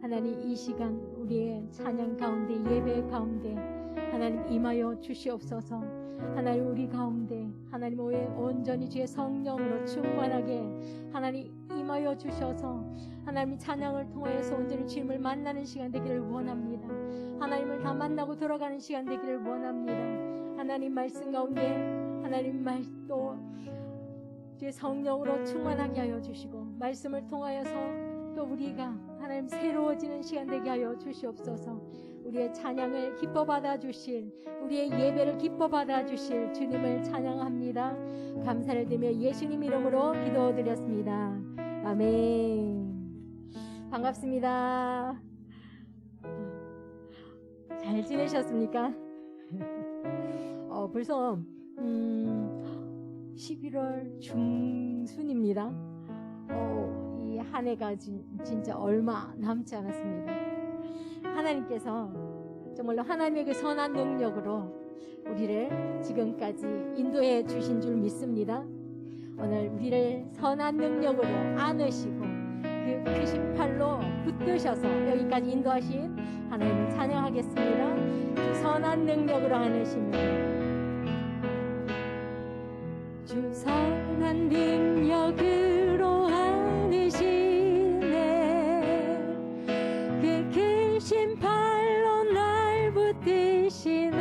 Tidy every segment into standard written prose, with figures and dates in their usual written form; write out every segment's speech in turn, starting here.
하나님 이 시간 우리의 찬양 가운데 예배 가운데 하나님 임하여 주시옵소서. 하나님 우리 가운데 하나님 온전히 주의 성령으로 충만하게 하나님 임하여 주셔서 하나님 찬양을 통하여서 온전히 주님을 만나는 시간 되기를 원합니다. 하나님을 다 만나고 돌아가는 시간 되기를 원합니다. 하나님 말씀 가운데 하나님 또 주의 성령으로 충만하게 하여 주시고 말씀을 통하여서 또 우리가 하나님 새로워지는 시간 되게 하여 주시옵소서. 우리의 찬양을 기뻐 받아 주실 우리의 예배를 기뻐 받아 주실 주님을 찬양합니다. 감사를 드리며 예수님 이름으로 기도드렸습니다. 아멘. 반갑습니다. 잘 지내셨습니까? 벌써 11월 중순입니다. 이 한 해가 진짜 얼마 남지 않았습니다. 하나님께서 정말로 하나님의 그 선한 능력으로 우리를 지금까지 인도해 주신 줄 믿습니다. 오늘 우리를 선한 능력으로 안으시고 그 크신 팔로 붙드셔서 여기까지 인도하신 하나님을 찬양하겠습니다. 그 선한 능력으로 안으시며 주 선한 능력으로 안으시네 그 크신 팔로 날 붙드시네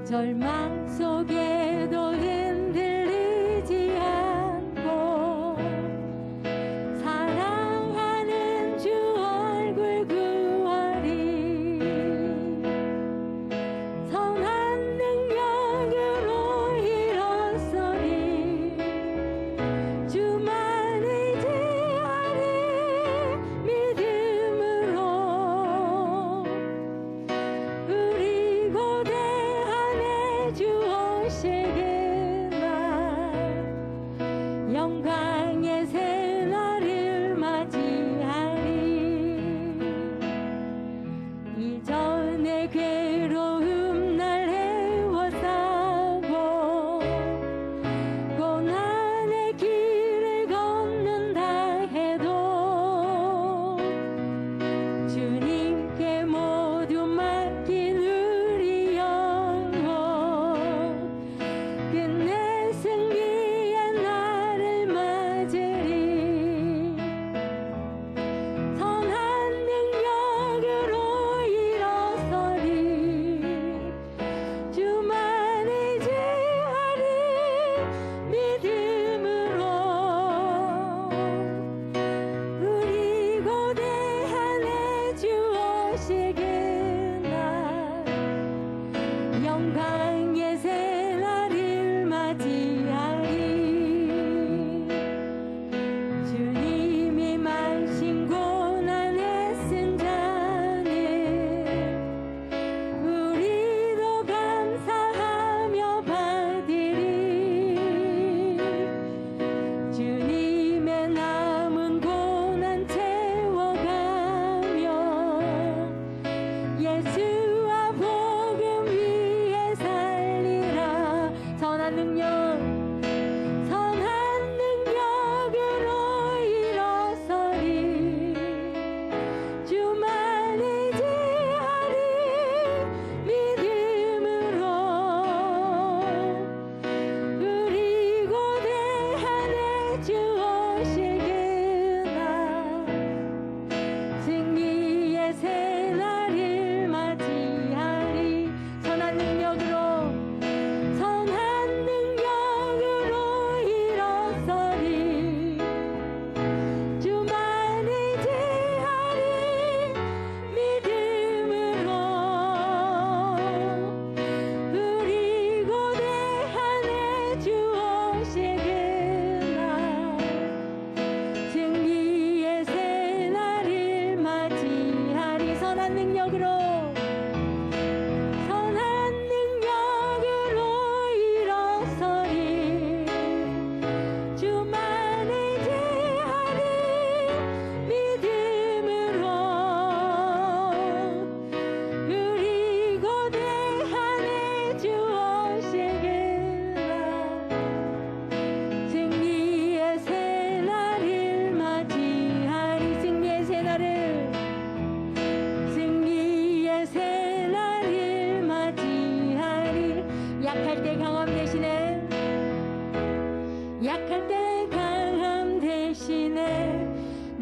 절망 속에도 흔들리지 않고 사랑하는 주 얼굴 구하리 선한 능력으로 일어서리 주만 의지하리 믿음으로 우리 고대 안에 주 오실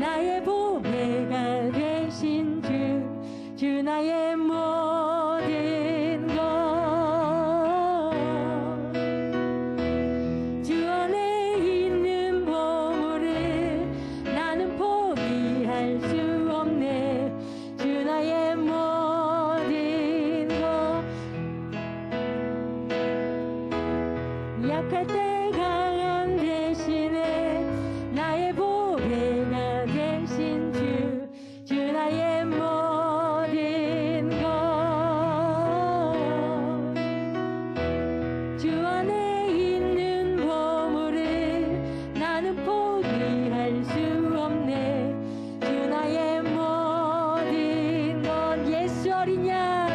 나의 보배가 되신 주 나의 모든 것 주 안에 있는 보물을 나는 포기할 수 없네 주 나의 모든 것 약할 때 강함 대신에 나의 보배가 되신 주 나의 모든 것 주 안에 있는 보물을 나는 포기할 수 없네 주 나의 모든 것 예수 어린 양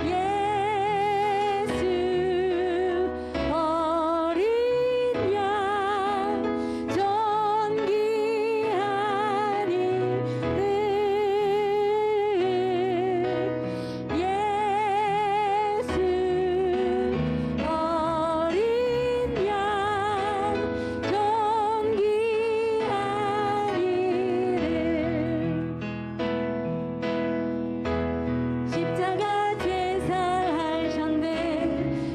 예수 어린 양 존귀한 이름 예수 어린 양 존귀한 이름 십자가 제사하셨네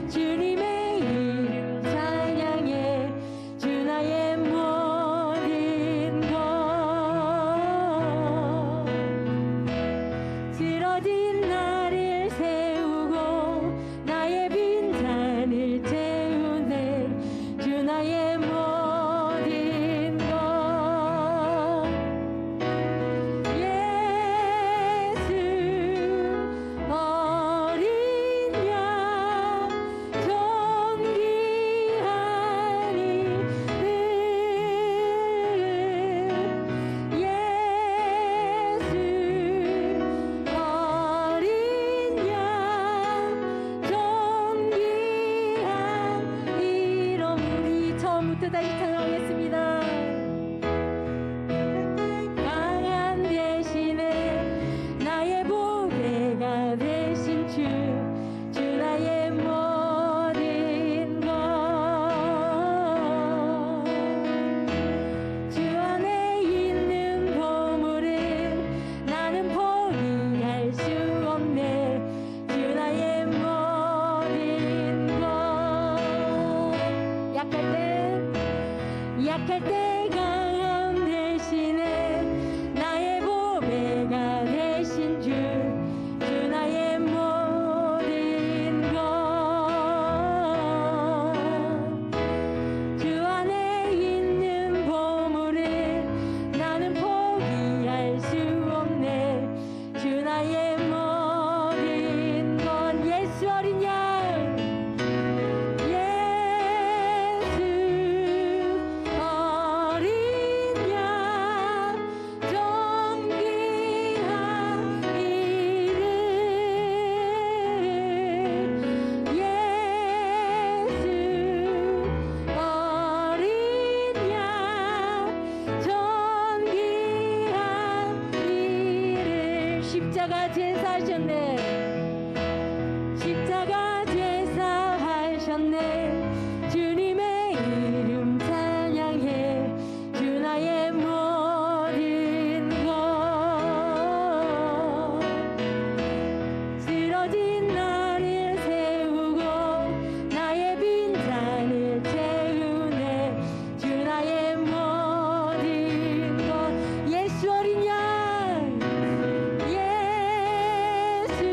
주님의 이름 찬양해 주 나의 모든 것 쓰러진 나를 세우고 나의 빈잔을 채우네 주 나의 모든 것 예수 어린 양 존귀한 이름 예수 어린 양 존귀한 이름 우리 처음부터 다시 찬양하겠습니다. 강한 대신에 나의 보배가 되신 주 나의 모든 것 주 안에 있는 보물을 나는 포기할 수 없네 주 나의 모든 것 약할 때 강함 대신에 나의 보배가 되신 주 나의 모든 것 주 안에 있는 보물을 나는 포기할 수 없네 주 나의 모든 것 예수 어린 양 예수 어린 양 존귀한 이름 예수 어린 양 존귀한 이름 십자가 제사하셨네 십자가 제사하셨네 주님의 이름 찬양해 주 나의 모든 것 쓰러진 나를 세우고 나의 빈잔을 채우네 주 나의 모든 것 예수 어린 양 예수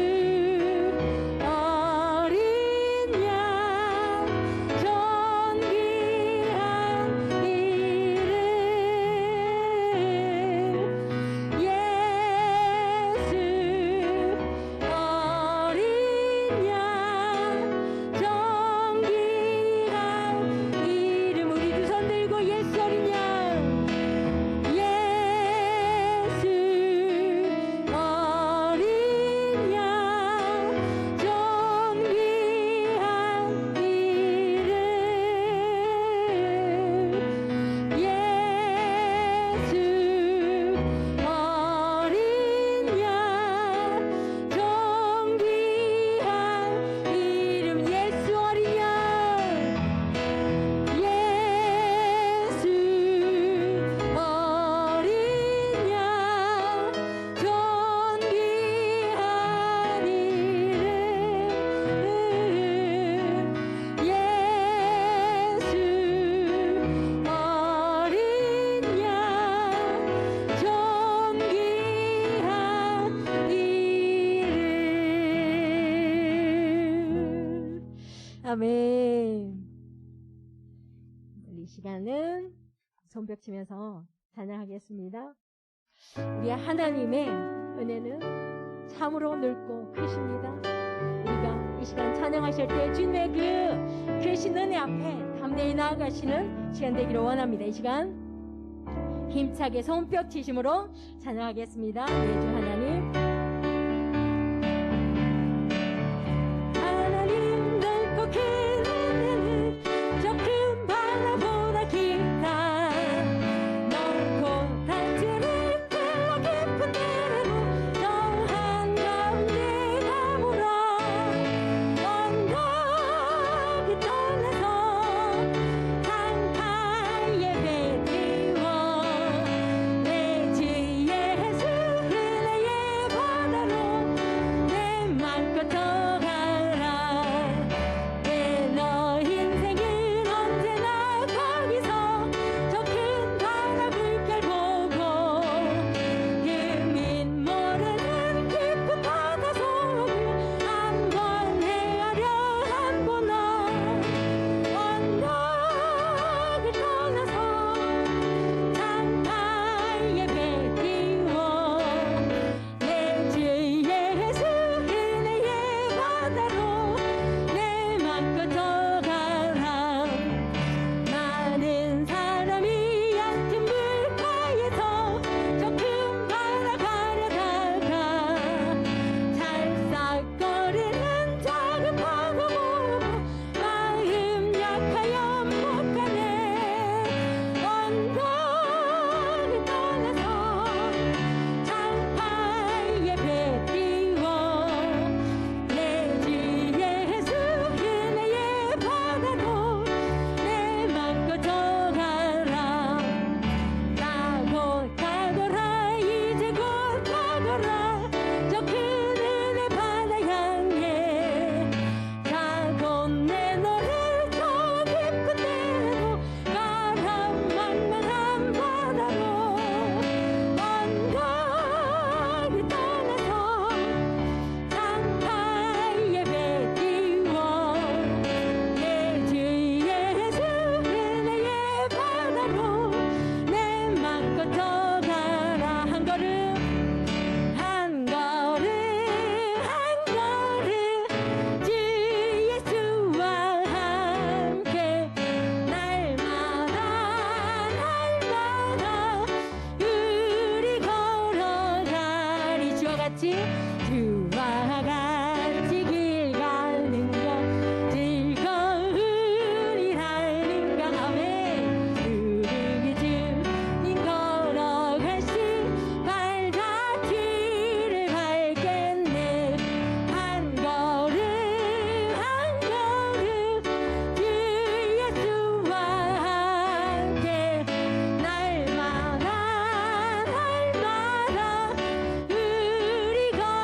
아멘. 우리 시간은 손뼉 치면서 찬양하겠습니다. 우리 하나님의 은혜는 참으로 넓고 크십니다. 우리가 이 시간 찬양하실 때 주님의 그 크신 은혜 앞에 담대히 나아가시는 시간 되기를 원합니다. 이 시간 힘차게 손뼉 치심으로 찬양하겠습니다. 네, 주 하나님. 하나님 넓고 큰 은혜는 저 큰 바다보다 깊다. 넓고 단지를 흘러 깊은 데로 저 한가운데 가물어. 언덕이 떠나서 강가에 배 띄워 내 주 예수 은혜의 바다로 내 맘껏 떠가라. 내 너 인생은 언제나 거기서 저 큰 바다 물결 보고 그 밑 모르는 깊은 바다 속을 한번 헤아려 한보나. 언덕을 떠나서 강가에 배 띄워 내 주 예수 은혜의 바다로 내 맘껏 떠가라. 많은 사람이 얕은 물가에서 저 큰 바다 가려다가 찰싹거리는 작은 파도 보고 마음 약하여 못 가네. 언덕을 떠나서 창가에 배 띄워 내 주 예수 은혜의 바다로 내 맘껏 떠가라. 나 곧 가거라. 이제 곧 가거라. 저 큰 은혜 바다 향해 자 곧 내 너를 저 깊은 데로 가라. 만만한 바다로 언덕을 떠나서 창가에 배 띄워 내 주 예수 은혜의 바다로 내 맘껏 떠가라. 한 걸음 한 걸음 한 걸음 주 예수와 함께 날마다 날마다 우리 걸어가리. 주와 같이 주와 같이 길 가는 것 즐거우리라는가. 아멘. 우리 주님 걸어가신 발자취를 밟겠네. 한 걸음 한 걸음 주 예수와 함께 날마다 날마다 우리 걸어가리.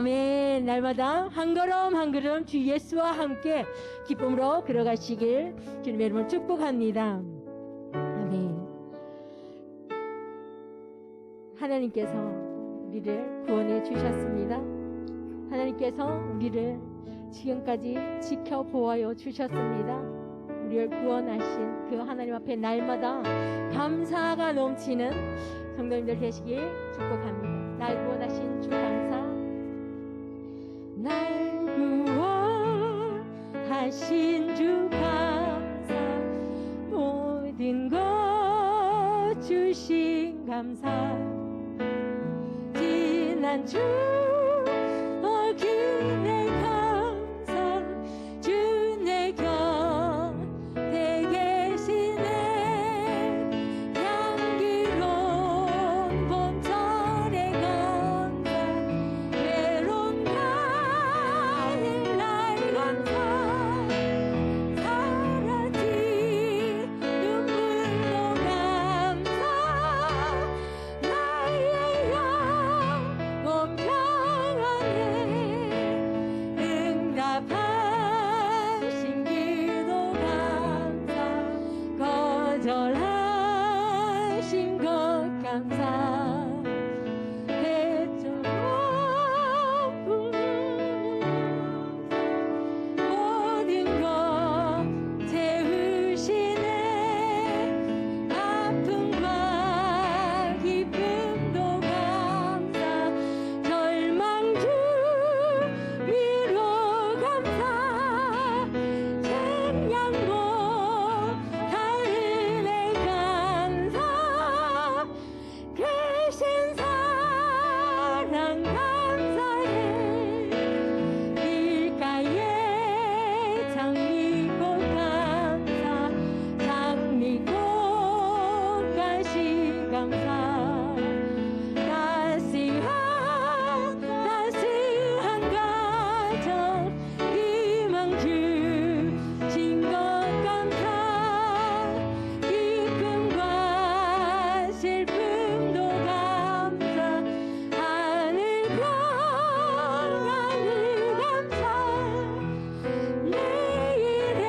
아멘. 날마다 한 걸음 한 걸음 주 예수와 함께 기쁨으로 걸어가시길 주님의 이름으로 축복합니다. 아멘. 하나님께서 우리를 구원해 주셨습니다. 하나님께서 우리를 지금까지 지켜보아여 주셨습니다. 우리를 구원하신 그 하나님 앞에 날마다 감사가 넘치는 성도님들 되시길 축복합니다. 날 구원하신 주 감사, 날 구원하신 주 감사, 모든 것 주신 감사, 지난 주 어기네 감사, 주 내 곁에 계시네, 향기로운 봄철의 감사, 외로운 가을 날 감사, 사라진 눈물도 감사, 나의 영혼 평안에 응답하신 기도 감사, 거절하신 것 감사, 대처롭은 모든 것 채우시네, 아픔과 기쁨도 감사, 절망 중 위로 감사, 생양보 가을의 감사, 계신 사랑 감사해, 길가에 장미꽃 감사, 장미꽃까지 감사, 따스한 가정 희망 주신 것 감사, 기쁨과 슬픔도 감사, 하늘 감사, 내일의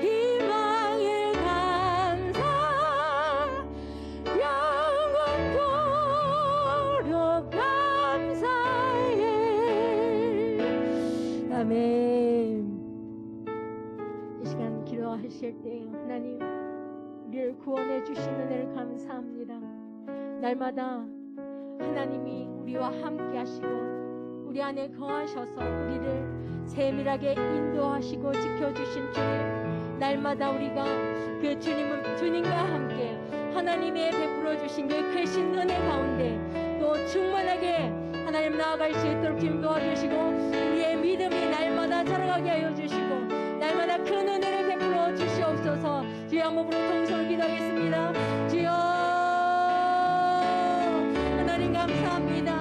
희망을 감사, 영원토록 감사해. 아멘. 이 시간 기도하실 때 하나님 우리를 구원해 주신 은혜를 감사합니다. 날마다 하나님이 우리와 함께 하시고 우리 안에 거하셔서 우리를 세밀하게 인도하시고 지켜주신 주님, 날마다 우리가 그 주님과 함께 하나님의 베풀어 주신 그 크신 은혜 가운데 또 충만하게 하나님 나아갈 수 있도록 주님 도와주시고, 우리의 믿음이 날마다 자라가게 하여 주시고, 날마다 큰 은혜를 베풀어 주시옵소서. 주의 한몸으로 통성을 기도하겠습니다. 주여, 하나님 감사합니다.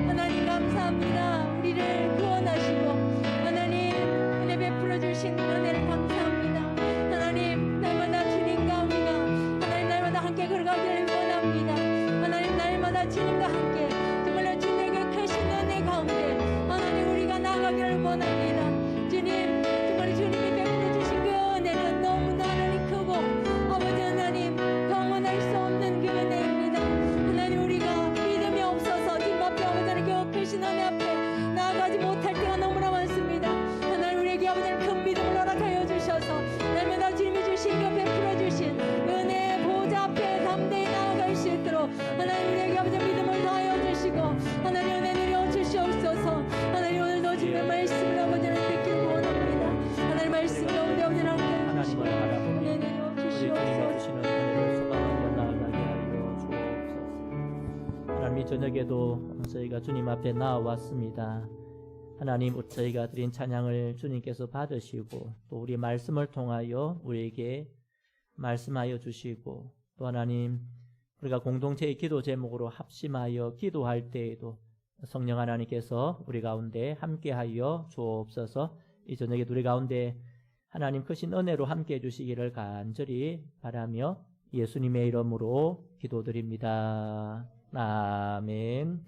하나님 감사합니다. 우리를 구원하시고 하나님 은혜 베풀어 주신 은혜를 감사합니다. 하나님 날마다 주님과 우리가 하나님 날마다 함께 걸어가기를 원합니다. 하나님 날마다 주님과 함께 정말로 주님의 그 크신 은혜 가운데 하나님 우리가 나아가기를 원합니다. 주님 정말 주님이 베풀어 주신 그 은혜는 너무나 하나님 크고 아버지 하나님 경험할 수 없는 그 은혜입니다. 하나님 우리가 믿음이 없어서 주님 앞에 아버지 하나님 그 크신 은혜 앞에 나아가지 못할 때가 너무나 많습니다. 하나님 우리에게 아버지 하나님 큰 믿음을 허락하여 주셔서 날마다 주님이 주신 그 베풀어 주신 은혜의 보좌 앞에 담대히 나아갈 수 있도록 하나님 우리에게 아버지 믿음을 더하여 주시고 하나님 은혜 내려 주시옵소서. 하나님 오늘도 주님의 말씀을 아버지 하나님 듣길 원합니다. 하나님 말씀 가운데 아버지 하나님 하나님을 바라보며 은혜 내려 우리 주님의 주시옵소서. 주시는 은혜를 소망하며 나아가게 하여 주옵소서. 하나님 이 저녁에도 저희가 주님 앞에 나와왔습니다. 하나님 저희가 드린 찬양을 주님께서 받으시고 또 우리 말씀을 통하여 우리에게 말씀하여 주시고, 또 하나님 우리가 공동체의 기도 제목으로 합심하여 기도할 때에도 성령 하나님께서 우리 가운데 함께하여 주옵소서. 이 저녁에 우리 가운데 하나님 크신 은혜로 함께해 주시기를 간절히 바라며 예수님의 이름으로 기도드립니다. 아멘.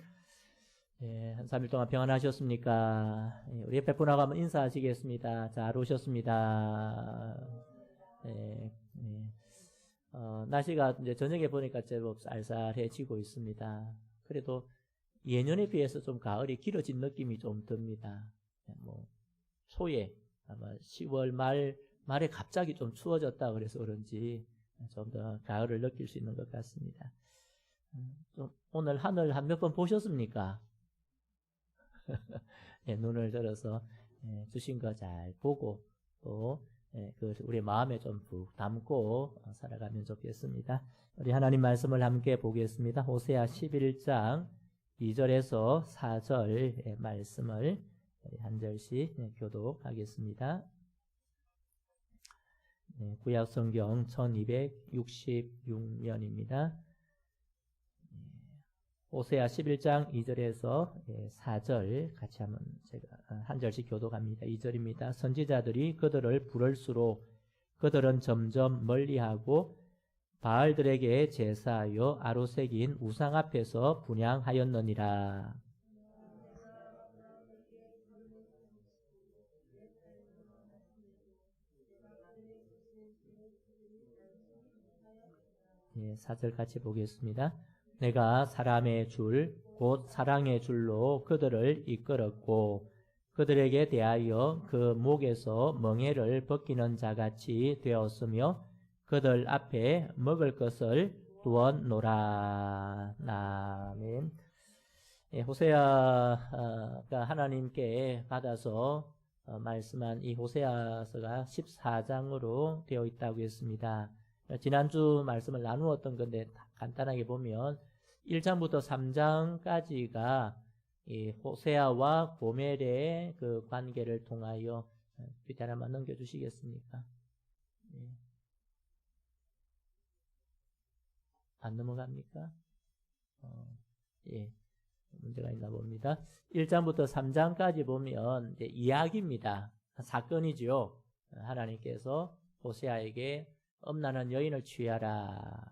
예, 한 3일 동안 평안하셨습니까? 예, 우리 옆에 분하고 한번 인사하시겠습니다. 잘 오셨습니다. 예, 예. 날씨가 이제 저녁에 보니까 제법 쌀쌀해지고 있습니다. 그래도 예년에 비해서 좀 가을이 길어진 느낌이 좀 듭니다. 뭐 초에 아마 10월 말에 갑자기 좀 추워졌다 그래서 그런지 좀 더 가을을 느낄 수 있는 것 같습니다. 좀 오늘 하늘 한 몇 번 보셨습니까? 예, 눈을 들어서 주신 거 잘 보고 또 우리 마음에 좀 푹 담고 살아가면 좋겠습니다. 우리 하나님 말씀을 함께 보겠습니다. 호세아 11장 2절에서 4절 말씀을 한 절씩 교독하겠습니다. 구약 성경 1266면입니다. 호세아 11장 2절에서 4절 같이 한번 제가 한 절씩 교독합니다. 2절입니다. 선지자들이 그들을 부를수록 그들은 점점 멀리하고 바알들에게 제사하여 아로새긴 우상 앞에서 분향하였느니라. 예, 4절 같이 보겠습니다. 내가 사람의 줄, 곧 사랑의 줄로 그들을 이끌었고 그들에게 대하여 그 목에서 멍에를 벗기는 자같이 되었으며 그들 앞에 먹을 것을 두었노라. 아멘. 예, 호세아가 하나님께 받아서 말씀한 이 호세아서가 14장으로 되어 있다고 했습니다. 지난주 말씀을 나누었던 건데 간단하게 보면 1장부터 3장까지가 이 호세아와 고멜의 그 관계를 통하여 밑에 하나만 넘겨주시겠습니까? 예. 안 넘어갑니까? 예. 문제가 있나 봅니다. 1장부터 3장까지 보면 이제 이야기입니다. 사건이죠. 하나님께서 호세아에게 엄란한 여인을 취하라.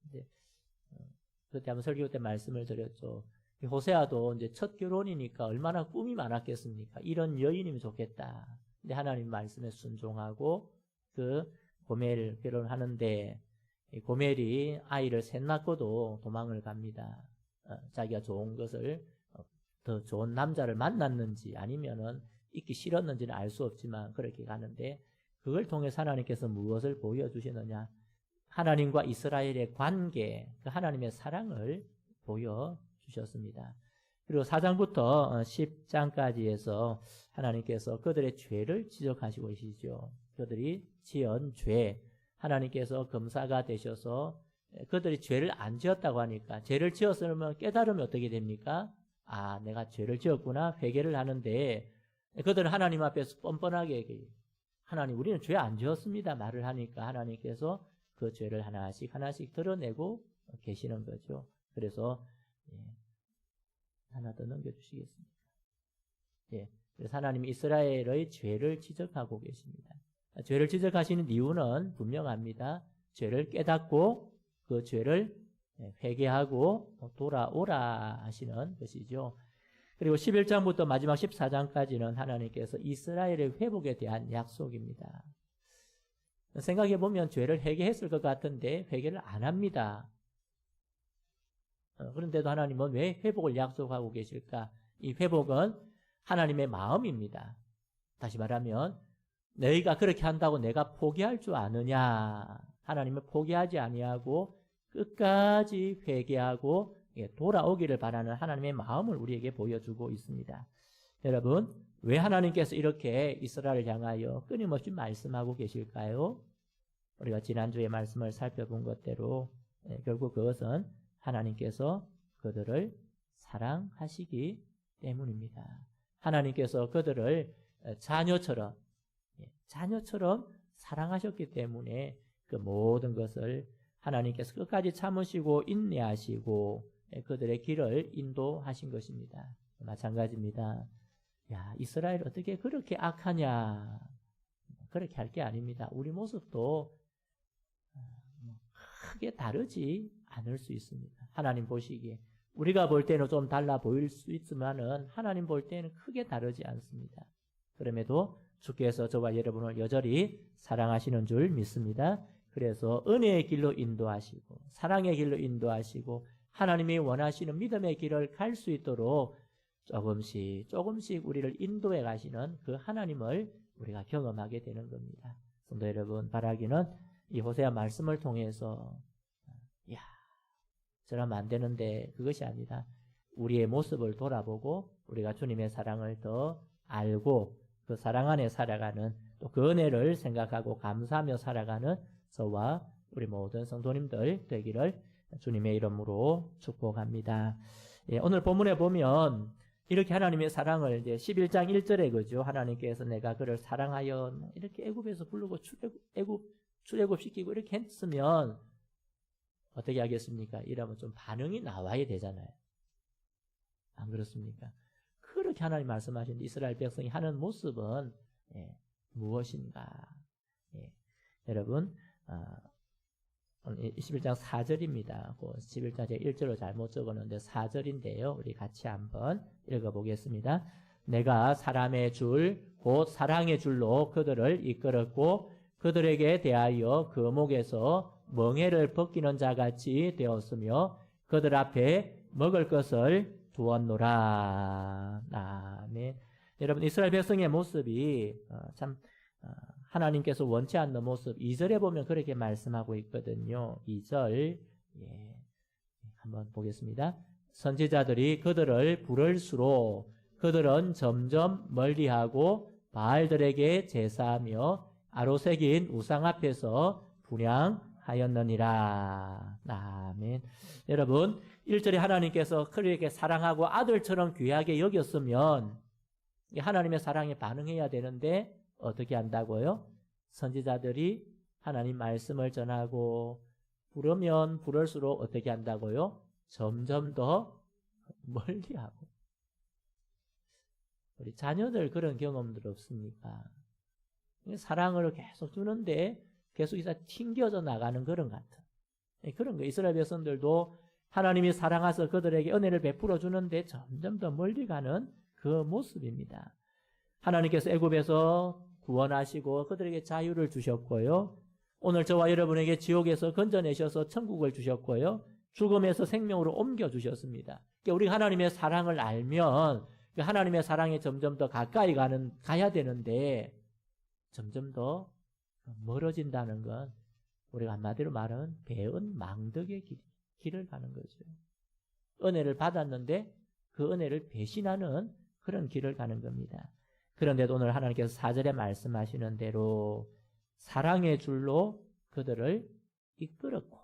이제 그때 한번 설교 때 말씀을 드렸죠. 호세아도 이제 첫 결혼이니까 얼마나 꿈이 많았겠습니까? 이런 여인이면 좋겠다. 근데 하나님 말씀에 순종하고 그 고멜 결혼하는데 고멜이 아이를 셋 낳고도 도망을 갑니다. 자기가 좋은 것을 더 좋은 남자를 만났는지 아니면은 있기 싫었는지는 알 수 없지만 그렇게 가는데 그걸 통해서 하나님께서 무엇을 보여주시느냐? 하나님과 이스라엘의 관계, 그 하나님의 사랑을 보여주셨습니다. 그리고 4장부터 10장까지 해서 하나님께서 그들의 죄를 지적하시고 계시죠. 그들이 지은 죄, 하나님께서 검사가 되셔서 그들이 죄를 안 지었다고 하니까 죄를 지었으면 깨달으면 어떻게 됩니까? 아, 내가 죄를 지었구나 회개를 하는데 그들은 하나님 앞에서 뻔뻔하게 하나님 우리는 죄 안 지었습니다 말을 하니까 하나님께서 그 죄를 하나씩 드러내고 계시는 거죠. 그래서 하나 더 넘겨주시겠습니까? 예, 그래서 하나님이 이스라엘의 죄를 지적하고 계십니다. 죄를 지적하시는 이유는 분명합니다. 죄를 깨닫고 그 죄를 회개하고 돌아오라 하시는 것이죠. 그리고 11장부터 마지막 14장까지는 하나님께서 이스라엘의 회복에 대한 약속입니다. 생각해보면 죄를 회개했을 것 같은데 회개를 안 합니다. 그런데도 하나님은 왜 회복을 약속하고 계실까? 이 회복은 하나님의 마음입니다. 다시 말하면 너희가 그렇게 한다고 내가 포기할 줄 아느냐? 하나님은 포기하지 아니하고 끝까지 회개하고 돌아오기를 바라는 하나님의 마음을 우리에게 보여주고 있습니다. 여러분, 왜 하나님께서 이렇게 이스라엘을 향하여 끊임없이 말씀하고 계실까요? 우리가 지난주에 말씀을 살펴본 것대로 결국 그것은 하나님께서 그들을 사랑하시기 때문입니다. 하나님께서 그들을 자녀처럼 사랑하셨기 때문에 그 모든 것을 하나님께서 끝까지 참으시고 인내하시고 그들의 길을 인도하신 것입니다. 마찬가지입니다. 야, 이스라엘 어떻게 그렇게 악하냐? 그렇게 할 게 아닙니다. 우리 모습도 크게 다르지 않을 수 있습니다. 하나님 보시기에 우리가 볼 때는 좀 달라 보일 수 있지만은 하나님 볼 때는 크게 다르지 않습니다. 그럼에도 주께서 저와 여러분을 여전히 사랑하시는 줄 믿습니다. 그래서 은혜의 길로 인도하시고 사랑의 길로 인도하시고 하나님이 원하시는 믿음의 길을 갈 수 있도록 조금씩 우리를 인도해 가시는 그 하나님을 우리가 경험하게 되는 겁니다. 성도 여러분, 바라기는 이 호세아 말씀을 통해서 저러면 안 되는데 그것이 아니라 우리의 모습을 돌아보고 우리가 주님의 사랑을 더 알고 그 사랑 안에 살아가는 또 그 은혜를 생각하고 감사하며 살아가는 저와 우리 모든 성도님들 되기를 주님의 이름으로 축복합니다. 오늘 본문에 보면 이렇게 하나님의 사랑을 이제 11장 1절에 그죠? 하나님께서 내가 그를 사랑하여 이렇게 애굽에서 부르고 출애굽시키고 이렇게 했으면 어떻게 하겠습니까? 이러면 좀 반응이 나와야 되잖아요. 안 그렇습니까? 그렇게 하나님 말씀하신 이스라엘 백성이 하는 모습은 무엇인가? 여러분 11장 4절입니다. 11장 제가 1절로 잘못 적었는데 4절인데요. 우리 같이 한번 읽어보겠습니다. 내가 사람의 줄, 곧 사랑의 줄로 그들을 이끌었고 그들에게 대하여 그 목에서 멍에를 벗기는 자같이 되었으며 그들 앞에 먹을 것을 두었노라. 아멘. 여러분 이스라엘 백성의 모습이 참 하나님께서 원치 않는 모습 2절에 보면 그렇게 말씀하고 있거든요. 2절 한번 보겠습니다. 선지자들이 그들을 부를수록 그들은 점점 멀리하고 바알들에게 제사하며 아로새긴 우상 앞에서 분향하였느니라. 아멘. 여러분 1절에 하나님께서 그렇게 사랑하고 아들처럼 귀하게 여겼으면 하나님의 사랑에 반응해야 되는데 어떻게 한다고요? 선지자들이 하나님 말씀을 전하고 부르면 부를수록 어떻게 한다고요? 점점 더 멀리하고. 우리 자녀들 그런 경험들 없습니까? 사랑을 계속 주는데 계속 이사 튕겨져 나가는 그런 같은 그런 거. 이스라엘 백성들도 하나님이 사랑하셔서 그들에게 은혜를 베풀어 주는데 점점 더 멀리 가는 그 모습입니다. 하나님께서 애굽에서 구원하시고 그들에게 자유를 주셨고요. 오늘 저와 여러분에게 지옥에서 건져내셔서 천국을 주셨고요. 죽음에서 생명으로 옮겨주셨습니다. 그러니까 우리가 하나님의 사랑을 알면 하나님의 사랑에 점점 더 가까이 가야 되는데 점점 더 멀어진다는 건 우리가 한마디로 말하면 배은 망덕의 길을 가는 거죠. 은혜를 받았는데 그 은혜를 배신하는 그런 길을 가는 겁니다. 그런데도 오늘 하나님께서 4절에 말씀하시는 대로 사랑의 줄로 그들을 이끌었고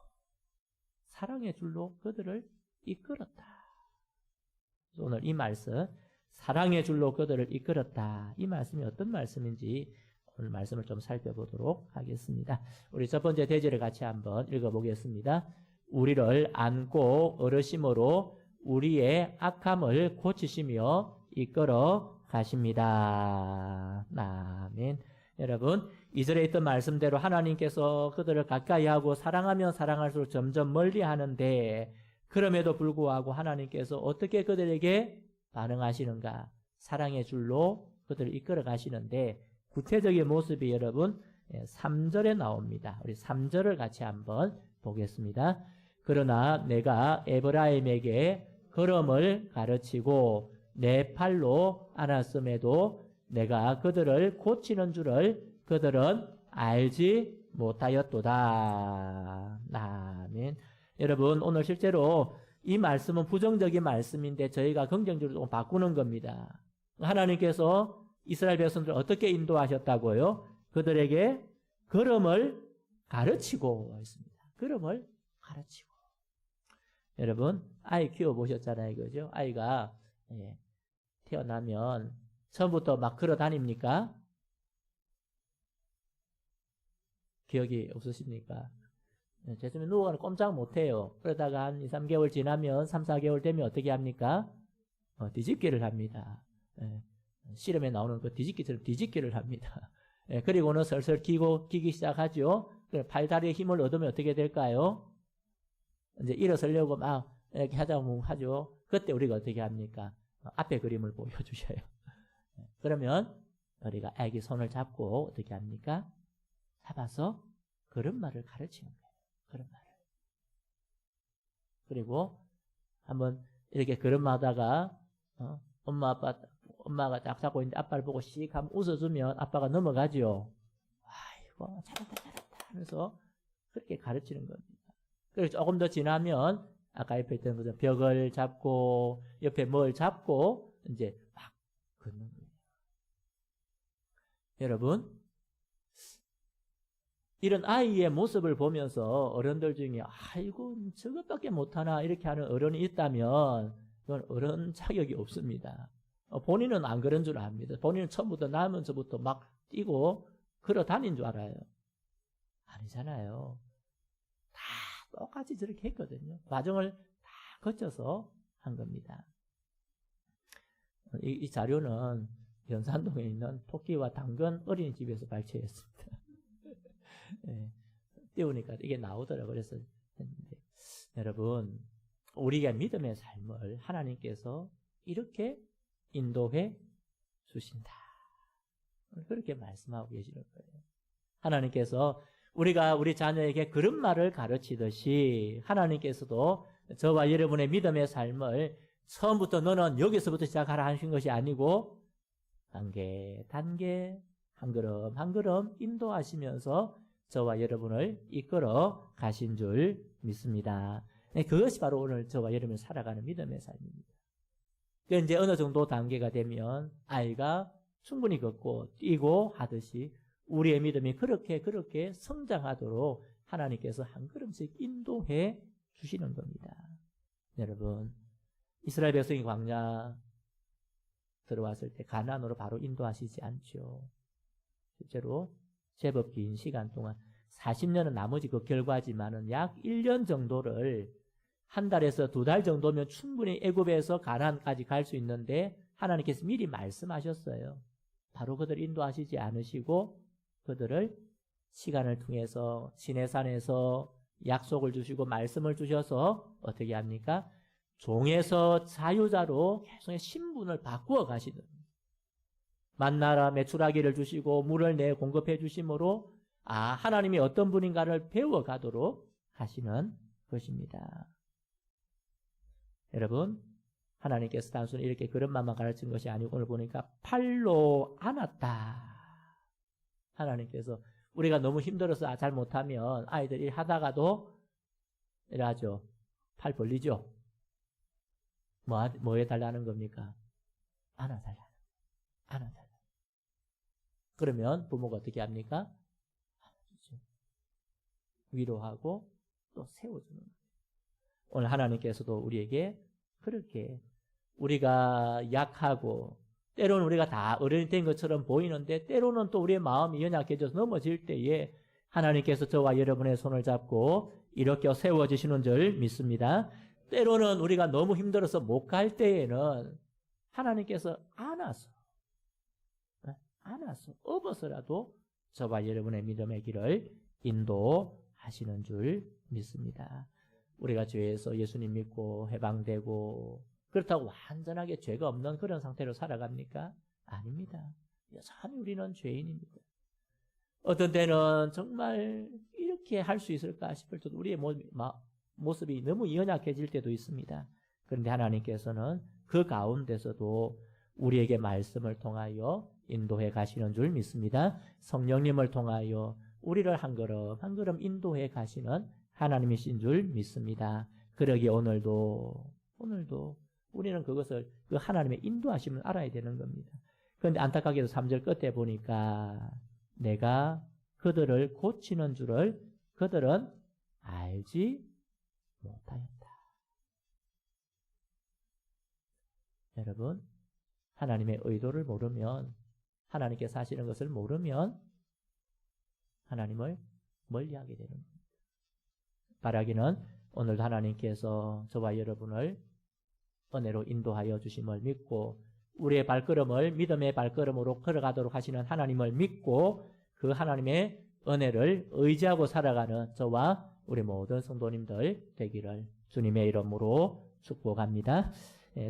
사랑의 줄로 그들을 이끌었다. 오늘 이 말씀 사랑의 줄로 그들을 이끌었다. 이 말씀이 어떤 말씀인지 오늘 말씀을 좀 살펴보도록 하겠습니다. 우리 첫 번째 대절을 같이 한번 읽어보겠습니다. 우리를 안고 어르심으로 우리의 악함을 고치시며 이끌어 가십니다. 아멘. 여러분 2절에 있던 말씀대로 하나님께서 그들을 가까이 하고 사랑하면 사랑할수록 점점 멀리 하는데 그럼에도 불구하고 하나님께서 어떻게 그들에게 반응하시는가? 사랑의 줄로 그들을 이끌어 가시는데 구체적인 모습이 여러분 3절에 나옵니다. 우리 3절을 같이 한번 보겠습니다. 그러나 내가 에브라임에게 걸음을 가르치고 내 팔로 안았음에도 내가 그들을 고치는 줄을 그들은 알지 못하였도다. 아멘. 여러분 오늘 실제로 이 말씀은 부정적인 말씀인데 저희가 긍정적으로 좀 바꾸는 겁니다. 하나님께서 이스라엘 백성들을 어떻게 인도하셨다고요? 그들에게 걸음을 가르치고 있습니다. 걸음을 가르치고. 여러분 아이 키워보셨잖아요. 그죠? 아이가 태어나면 처음부터 막 걸어 다닙니까? 기억이 없으십니까? 제쯤에 누워가는 꼼짝 못해요. 그러다가 한 2, 3개월 지나면 3, 4개월 되면 어떻게 합니까? 뒤집기를 합니다. 실험에 나오는 그 뒤집기처럼 뒤집기를 합니다. 그리고는 슬슬 기기 시작하죠. 팔다리에 힘을 얻으면 어떻게 될까요? 이제 일어서려고 막 이렇게 하자면 하죠. 그때 우리가 어떻게 합니까? 앞에 그림을 보여주셔요. 그러면 우리가 아기 손을 잡고 어떻게 합니까? 잡아서 걸음마를 가르치는 거예요. 걸음마를. 그리고 한번 이렇게 걸음마다가 엄마가 딱 잡고 있는데 아빠를 보고 씩 한번 웃어주면 아빠가 넘어가죠. 아이고 잘한다 하면서 그렇게 가르치는 겁니다. 그리고 조금 더 지나면 아까 옆에 있던 것처럼 벽을 잡고 옆에 뭘 잡고 이제 막 걷는 거예요. 여러분, 이런 아이의 모습을 보면서 어른들 중에 아이고 저것밖에 못하나 이렇게 하는 어른이 있다면 그건 어른 자격이 없습니다. 본인은 안 그런 줄 압니다. 본인은 처음부터 나면서부터 막 뛰고 걸어 다닌 줄 알아요. 아니잖아요. 다 똑같이 저렇게 했거든요. 과정을 다 거쳐서 한 겁니다. 이 자료는 연산동에 있는 토끼와 당근 어린이집에서 발췌했습니다. 네, 띄우니까 이게 나오더라고요. 그래서 했는데, 여러분, 우리가 믿음의 삶을 하나님께서 이렇게 인도해 주신다. 그렇게 말씀하고 계시는 거예요. 하나님께서 우리가 우리 자녀에게 걸음마를 가르치듯이 하나님께서도 저와 여러분의 믿음의 삶을 처음부터 너는 여기서부터 시작하라 하신 것이 아니고 단계 단계 한 걸음 한 걸음 인도하시면서 저와 여러분을 이끌어 가신 줄 믿습니다. 그것이 바로 오늘 저와 여러분이 살아가는 믿음의 삶입니다. 그러니까 이제 어느 정도 단계가 되면 아이가 충분히 걷고 뛰고 하듯이 우리의 믿음이 그렇게 성장하도록 하나님께서 한 걸음씩 인도해 주시는 겁니다. 여러분, 이스라엘 백성이 광야 들어왔을 때 가나안으로 바로 인도하시지 않죠. 실제로 제법 긴 시간 동안 40년은 나머지 그 결과지만은 약 1년 정도를 한 달에서 2달 정도면 충분히 애굽에서 가나안까지 갈 수 있는데 하나님께서 미리 말씀하셨어요. 바로 그들을 인도하시지 않으시고 그들을 시간을 통해서 시내산에서 약속을 주시고 말씀을 주셔서 어떻게 합니까? 종에서 자유자로 계속 신분을 바꾸어 가시는 만나라 메추라기를 주시고 물을 내 공급해 주심으로 하나님이 어떤 분인가를 배워가도록 하시는 것입니다. 여러분, 하나님께서 단순히 이렇게 그릇만만 가르친 것이 아니고 오늘 보니까 팔로 안았다. 하나님께서 우리가 너무 힘들어서 잘 못하면 아이들이 하다가도 이러죠. 팔 벌리죠. 뭐 해달라는 겁니까? 안아달라. 그러면 부모가 어떻게 합니까? 안아주죠. 위로하고 또 세워주는 거예요. 오늘 하나님께서도 우리에게 그렇게 우리가 약하고 때로는 우리가 다 어른이 된 것처럼 보이는데 때로는 또 우리의 마음이 연약해져서 넘어질 때에 하나님께서 저와 여러분의 손을 잡고 이렇게 세워주시는 줄 믿습니다. 때로는 우리가 너무 힘들어서 못 갈 때에는 하나님께서 안아서 업어서라도 저와 여러분의 믿음의 길을 인도하시는 줄 믿습니다. 우리가 죄에서 예수님 믿고 해방되고 그렇다고 완전하게 죄가 없는 그런 상태로 살아갑니까? 아닙니다. 여전히 우리는 죄인입니다. 어떤 때는 정말 이렇게 할 수 있을까 싶을 때도 우리의 모습이 너무 연약해질 때도 있습니다. 그런데 하나님께서는 그 가운데서도 우리에게 말씀을 통하여 인도해 가시는 줄 믿습니다. 성령님을 통하여 우리를 한 걸음 인도해 가시는 하나님이신 줄 믿습니다. 그러기에 오늘도 우리는 그것을 그 하나님의 인도하심을 알아야 되는 겁니다. 그런데 안타깝게도 3절 끝에 보니까 내가 그들을 고치는 줄을 그들은 알지 못하였다. 여러분, 하나님의 의도를 모르면 하나님께서 하시는 것을 모르면 하나님을 멀리하게 되는 겁니다. 바라기는 오늘도 하나님께서 저와 여러분을 은혜로 인도하여 주심을 믿고 우리의 발걸음을 믿음의 발걸음으로 걸어가도록 하시는 하나님을 믿고 그 하나님의 은혜를 의지하고 살아가는 저와 우리 모든 성도님들 되기를 주님의 이름으로 축복합니다.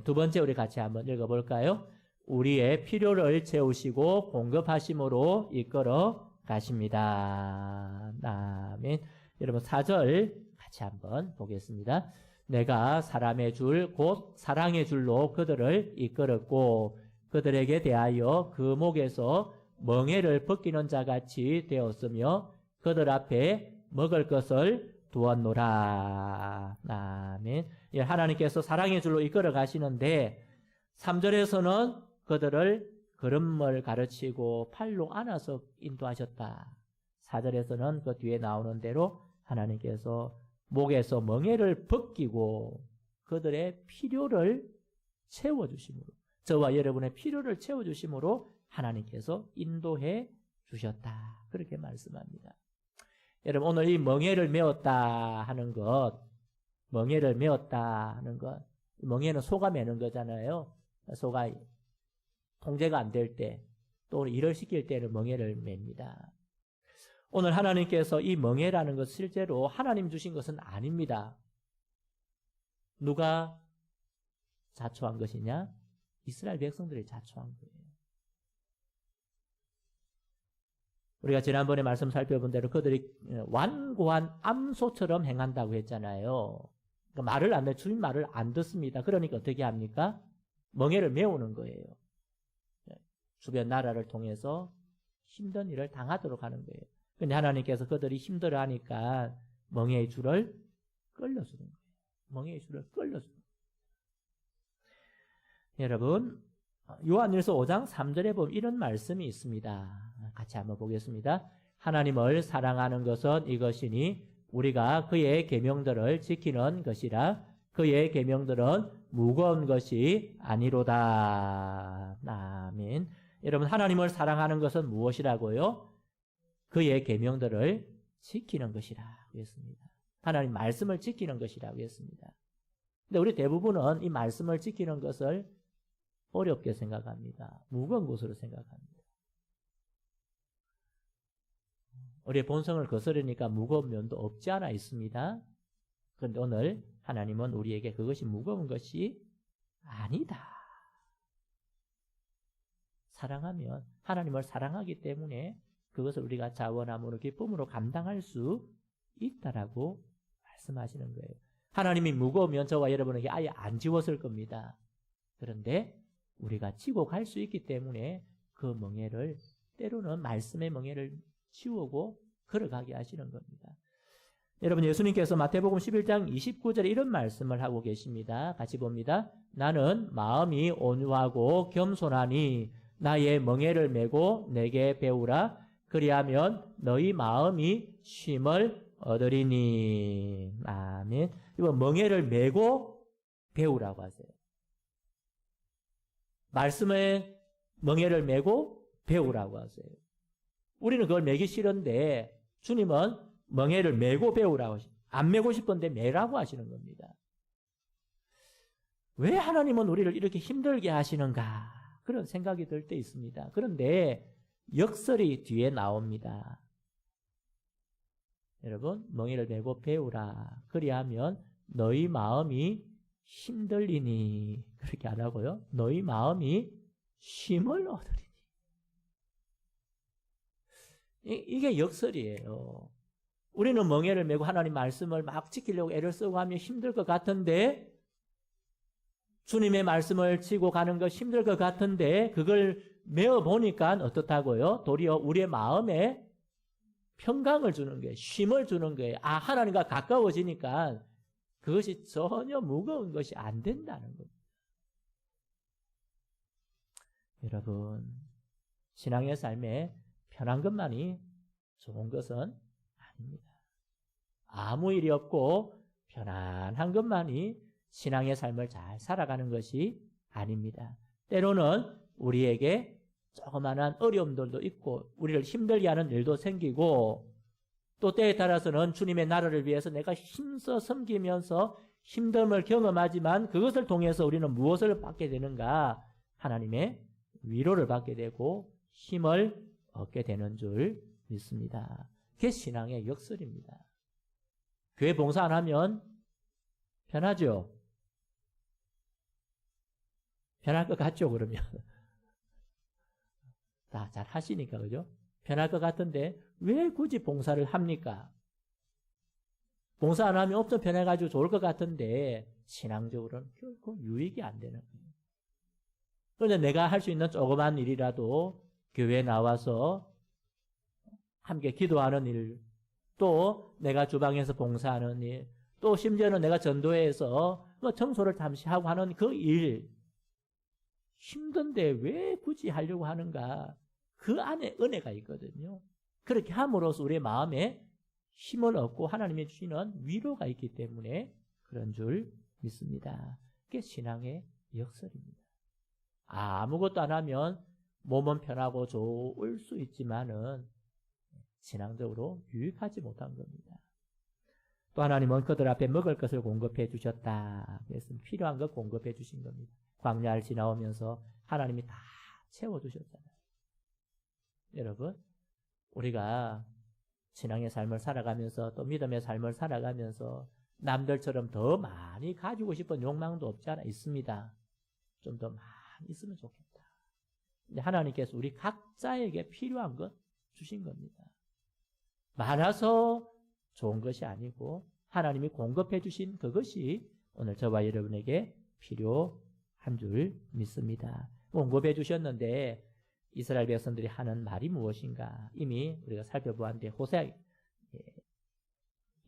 두 번째 우리 같이 한번 읽어볼까요? 우리의 필요를 채우시고 공급하심으로 이끌어 가십니다. 아멘. 여러분 4절 같이 한번 보겠습니다. 내가 사람의 줄 곧 사랑의 줄로 그들을 이끌었고 그들에게 대하여 그 목에서 멍에를 벗기는 자같이 되었으며 그들 앞에 먹을 것을 두었노라. 아멘. 하나님께서 사랑의 줄로 이끌어 가시는데 3절에서는 그들을 걸음을 가르치고 팔로 안아서 인도하셨다. 4절에서는 그 뒤에 나오는 대로 하나님께서 목에서 멍에를 벗기고 그들의 필요를 채워주심으로, 저와 여러분의 필요를 채워주심으로 하나님께서 인도해 주셨다. 그렇게 말씀합니다. 여러분 오늘 이 멍에를 메었다 하는 것, 멍에를 메었다 하는 것, 멍에는 소가 메는 거잖아요. 소가 통제가 안 될 때, 또 일을 시킬 때는 멍에를 맵니다. 오늘 하나님께서 이 멍에라는 것 실제로 하나님 주신 것은 아닙니다. 누가 자초한 것이냐? 이스라엘 백성들이 자초한 거예요. 우리가 지난번에 말씀 살펴본 대로 그들이 완고한 암소처럼 행한다고 했잖아요. 그러니까 말을 안 해, 주님 말을 안 듣습니다. 그러니까 어떻게 합니까? 멍에를 메우는 거예요. 주변 나라를 통해서 힘든 일을 당하도록 하는 거예요. 근데 하나님께서 그들이 힘들어하니까 멍에의 줄을 끌어주는 거예요. 멍에의 줄을 끌어주는 거예요. 여러분, 요한일서 5장 3절에 보면 이런 말씀이 있습니다. 같이 한번 보겠습니다. 하나님을 사랑하는 것은 이것이니 우리가 그의 계명들을 지키는 것이라. 그의 계명들은 무거운 것이 아니로다. 아멘. 여러분, 하나님을 사랑하는 것은 무엇이라고요? 그의 계명들을 지키는 것이라고 했습니다. 하나님 말씀을 지키는 것이라고 했습니다. 근데 우리 대부분은 이 말씀을 지키는 것을 어렵게 생각합니다. 무거운 것으로 생각합니다. 우리의 본성을 거스르니까 무거운 면도 없지 않아 있습니다. 그런데 오늘 하나님은 우리에게 그것이 무거운 것이 아니다. 사랑하면, 하나님을 사랑하기 때문에 그것을 우리가 자원함으로 기쁨으로 감당할 수 있다라고 말씀하시는 거예요. 하나님이 무거우면 저와 여러분에게 아예 안 지웠을 겁니다. 그런데 우리가 지고 갈 수 있기 때문에 그 멍에를, 때로는 말씀의 멍에를 치우고 걸어가게 하시는 겁니다. 여러분, 예수님께서 마태복음 11장 29절에 이런 말씀을 하고 계십니다. 같이 봅니다. 나는 마음이 온유하고 겸손하니 나의 멍에를 메고 내게 배우라. 그리하면 너희 마음이 쉼을 얻으리니. 아멘. 이번 멍에를 메고 배우라고 하세요. 말씀의 멍에를 메고 배우라고 하세요. 우리는 그걸 메기 싫은데 주님은 멍에를 메고 배우라고 하시죠. 안 메고 싶은데 메라고 하시는 겁니다. 왜 하나님은 우리를 이렇게 힘들게 하시는가? 그런 생각이 들 때 있습니다. 그런데 역설이 뒤에 나옵니다. 여러분, 멍에를 메고 배우라. 그리하면 너희 마음이 힘들리니. 그렇게 안 하고요. 너희 마음이 쉼을 얻으리니. 이게 역설이에요. 우리는 멍에를 메고 하나님 말씀을 막 지키려고 애를 쓰고 하면 힘들 것 같은데, 주님의 말씀을 지고 가는 것 힘들 것 같은데, 그걸 메어 보니까 어떻다고요? 도리어 우리의 마음에 평강을 주는 거예요. 쉼을 주는 거예요. 아, 하나님과 가까워지니까 그것이 전혀 무거운 것이 안 된다는 겁니다. 여러분, 신앙의 삶에 편한 것만이 좋은 것은 아닙니다. 아무 일이 없고 편안한 것만이 신앙의 삶을 잘 살아가는 것이 아닙니다. 때로는 우리에게 조그마한 어려움들도 있고 우리를 힘들게 하는 일도 생기고 또 때에 따라서는 주님의 나라를 위해서 내가 힘써 섬기면서 힘듦을 경험하지만 그것을 통해서 우리는 무엇을 받게 되는가? 하나님의 위로를 받게 되고 힘을 얻게 되는 줄 믿습니다. 그게 신앙의 역설입니다. 교회 봉사 안 하면 편하죠? 편할 것 같죠, 그러면? 다 잘 하시니까, 그죠? 편할 것 같은데, 왜 굳이 봉사를 합니까? 봉사 안 하면 엄청 편해가지고 좋을 것 같은데, 신앙적으로는 결코 유익이 안 되는 거예요. 그런데 내가 할 수 있는 조그만 일이라도 교회에 나와서 함께 기도하는 일, 또 내가 주방에서 봉사하는 일, 또 심지어는 내가 전도회에서 청소를 잠시 하고 하는 그 일, 힘든데 왜 굳이 하려고 하는가? 그 안에 은혜가 있거든요. 그렇게 함으로써 우리의 마음에 힘을 얻고 하나님이 주시는 위로가 있기 때문에 그런 줄 믿습니다. 그게 신앙의 역설입니다. 아무것도 안 하면 몸은 편하고 좋을 수 있지만은 신앙적으로 유익하지 못한 겁니다. 또 하나님은 그들 앞에 먹을 것을 공급해 주셨다. 그래서 필요한 것 공급해 주신 겁니다. 광야를 지나오면서 하나님이 다 채워주셨잖아요. 여러분, 우리가 신앙의 삶을 살아가면서 또 믿음의 삶을 살아가면서 남들처럼 더 많이 가지고 싶은 욕망도 없지 않아 있습니다. 좀 더 많이 있으면 좋겠다. 근데 하나님께서 우리 각자에게 필요한 것 주신 겁니다. 많아서 좋은 것이 아니고 하나님이 공급해 주신 그것이 오늘 저와 여러분에게 필요한 줄 믿습니다. 공급해 주셨는데 이스라엘 백성들이 하는 말이 무엇인가? 이미 우리가 살펴보았는데 호세아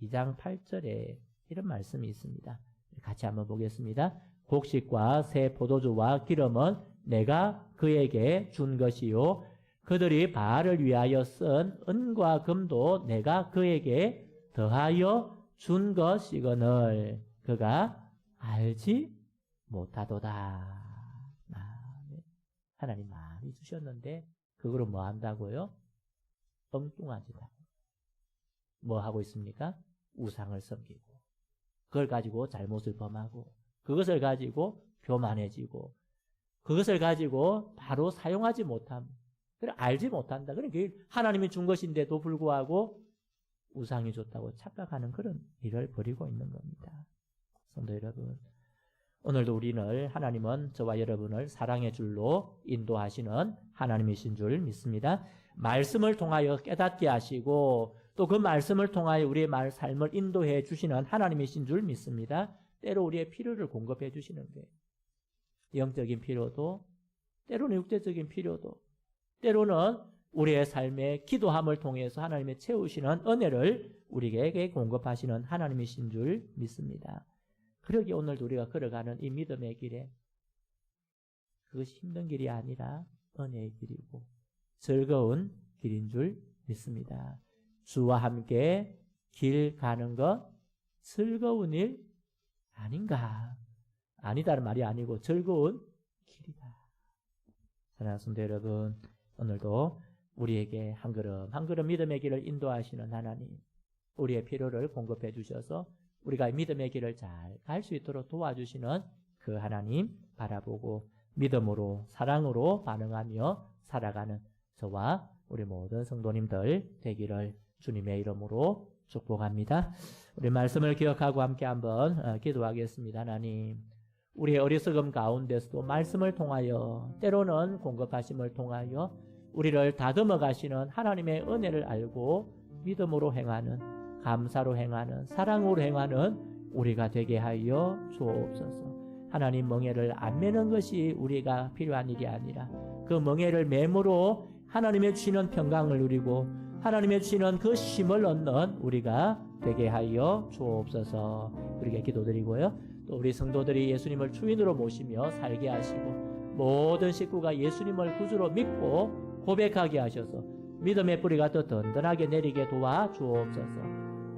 2장 8절에 이런 말씀이 있습니다. 같이 한번 보겠습니다. 곡식과 새 포도주와 기름은 내가 그에게 준 것이요 그들이 바알을 위하여 쓴 은과 금도 내가 그에게 더하여 준 것이거늘 그가 알지 못하도다. 하나님 많이 주셨는데 그거로 뭐 한다고요? 엉뚱한 짓 하고 뭐 하고 있습니까? 우상을 섬기고 그걸 가지고 잘못을 범하고 그것을 가지고 교만해지고 그것을 가지고 바로 사용하지 못함. 그래 알지 못한다. 그러니까 하나님이 준 것인데도 불구하고 우상이 줬다고 착각하는 그런 일을 벌이고 있는 겁니다. 성도 여러분, 오늘도 우리는 하나님은 저와 여러분을 사랑의 줄로 인도하시는 하나님이신 줄 믿습니다. 말씀을 통하여 깨닫게 하시고 또 그 말씀을 통하여 우리의 삶을 인도해 주시는 하나님이신 줄 믿습니다. 때로 우리의 필요를 공급해 주시는 거예요. 영적인 필요도, 때로는 육체적인 필요도, 때로는 우리의 삶의 기도함을 통해서 하나님의 채우시는 은혜를 우리에게 공급하시는 하나님이신 줄 믿습니다. 그러기에 오늘도 우리가 걸어가는 이 믿음의 길에 그것이 힘든 길이 아니라 은혜의 길이고 즐거운 길인 줄 믿습니다. 주와 함께 길 가는 것 즐거운 일 아닌가? 아니다는 말이 아니고 즐거운 길이다. 사랑하는 성도 여러분, 오늘도 우리에게 한 걸음 한 걸음 믿음의 길을 인도하시는 하나님, 우리의 필요를 공급해 주셔서 우리가 믿음의 길을 잘 갈 수 있도록 도와주시는 그 하나님 바라보고 믿음으로 사랑으로 반응하며 살아가는 저와 우리 모든 성도님들 되기를 주님의 이름으로 축복합니다. 우리 말씀을 기억하고 함께 한번 기도하겠습니다. 하나님, 우리의 어리석음 가운데서도 말씀을 통하여 때로는 공급하심을 통하여 우리를 다듬어 가시는 하나님의 은혜를 알고 믿음으로 행하는, 감사로 행하는, 사랑으로 행하는 우리가 되게 하여 주옵소서. 하나님 멍에를 안 매는 것이 우리가 필요한 일이 아니라 그 멍에를 매므로 하나님의 주시는 평강을 누리고 하나님의 주시는 그 쉼을 얻는 우리가 되게 하여 주옵소서. 우리에게 기도드리고요. 또 우리 성도들이 예수님을 주인으로 모시며 살게 하시고 모든 식구가 예수님을 구주로 믿고 고백하게 하셔서 믿음의 뿌리가 더 든든하게 내리게 도와주옵소서.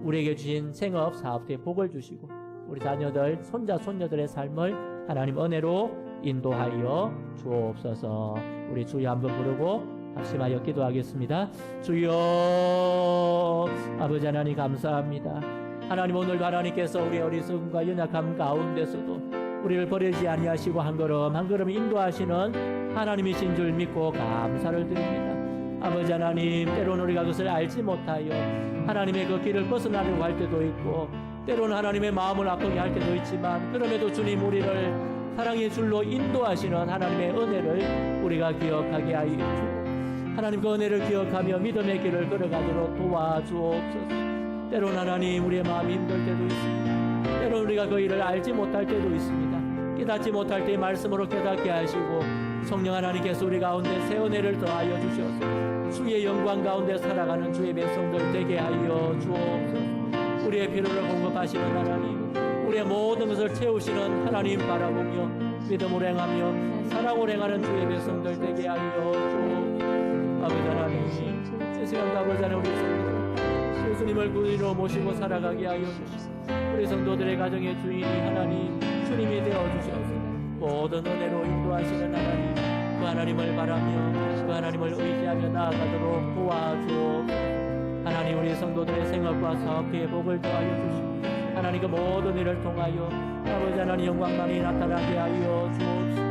우리에게 주신 생업, 사업에 복을 주시고 우리 자녀들, 손자, 손녀들의 삶을 하나님 은혜로 인도하여 주옵소서. 우리 주여 한번 부르고 합심하여 기도하겠습니다. 주여, 아버지 하나님 감사합니다. 하나님, 오늘도 하나님께서 우리 어리석음과 연약함 가운데서도 우리를 버리지 아니하시고 한 걸음 한 걸음 인도하시는 하나님이신 줄 믿고 감사를 드립니다. 아버지 하나님, 때로는 우리가 그것을 알지 못하여 하나님의 그 길을 벗어나려고 할 때도 있고 때로는 하나님의 마음을 아프게 할 때도 있지만 그럼에도 주님 우리를 사랑의 줄로 인도하시는 하나님의 은혜를 우리가 기억하게 하여 주시고 하나님 그 은혜를 기억하며 믿음의 길을 걸어가도록 도와주옵소서. 때로는 하나님 우리의 마음이 힘들 때도 있습니다. 때로는 우리가 그 일을 알지 못할 때도 있습니다. 깨닫지 못할 때 말씀으로 깨닫게 하시고 성령 하나님께서 우리 가운데 새 은혜를 더하여 주셔서 주의 영광 가운데 살아가는 주의 백성들 되게 하여 주옵소서. 우리의 필요를 공급하시는 하나님, 우리의 모든 것을 채우시는 하나님 바라보며 믿음으로 행하며 사랑으로 행하는 주의 백성들 되게 하여 주옵소서. 아버지 하나님, 이 시간도 아버지 하나님 우리 성도 예수님을 구주로 모시고 살아가게 하여 주시옵소서. 우리 성도들의 가정의 주인이 하나님 주님이 되어주셔서 모든 은혜로 인도하시는 하나님, 그 하나님을 바라며 그 하나님을 의지하며 나아가도록 도와주옵소서. 하나님 우리 성도들의 생업과 사업의 복을 더하여 주시고 하나님 그 모든 일을 통하여 아버지 하나님 영광만이 나타나게 하여 주옵소서.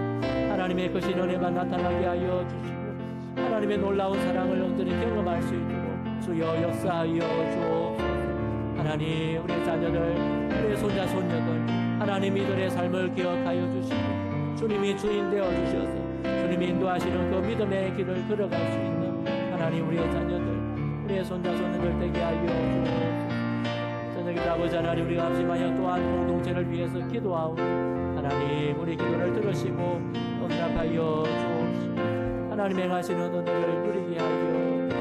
하나님의 크신 은혜가 나타나게 하여 주시고 하나님의 놀라운 사랑을 온전히 경험할 수 있도록 주여 역사하여 주옵소서. 하나님 우리의 자녀들 우리의 손자 손녀들 하나님 이들의 삶을 기억하여 주시고 주님이 주인 되어 주셔서 주님이 인도하시는 그 믿음의 길을 걸어갈 수 있는 하나님 우리의 자녀들 우리의 손자 손녀들 되게 하여 주옵소서. 저녁에 아버지 하나님 우리가 합심하여 또한 공동체를 위해서 기도하오니 하나님 우리 기도를 들으시고 응답하여 주옵소서. 하나님 행하시는 은혜를 누리게 하여 주옵소서.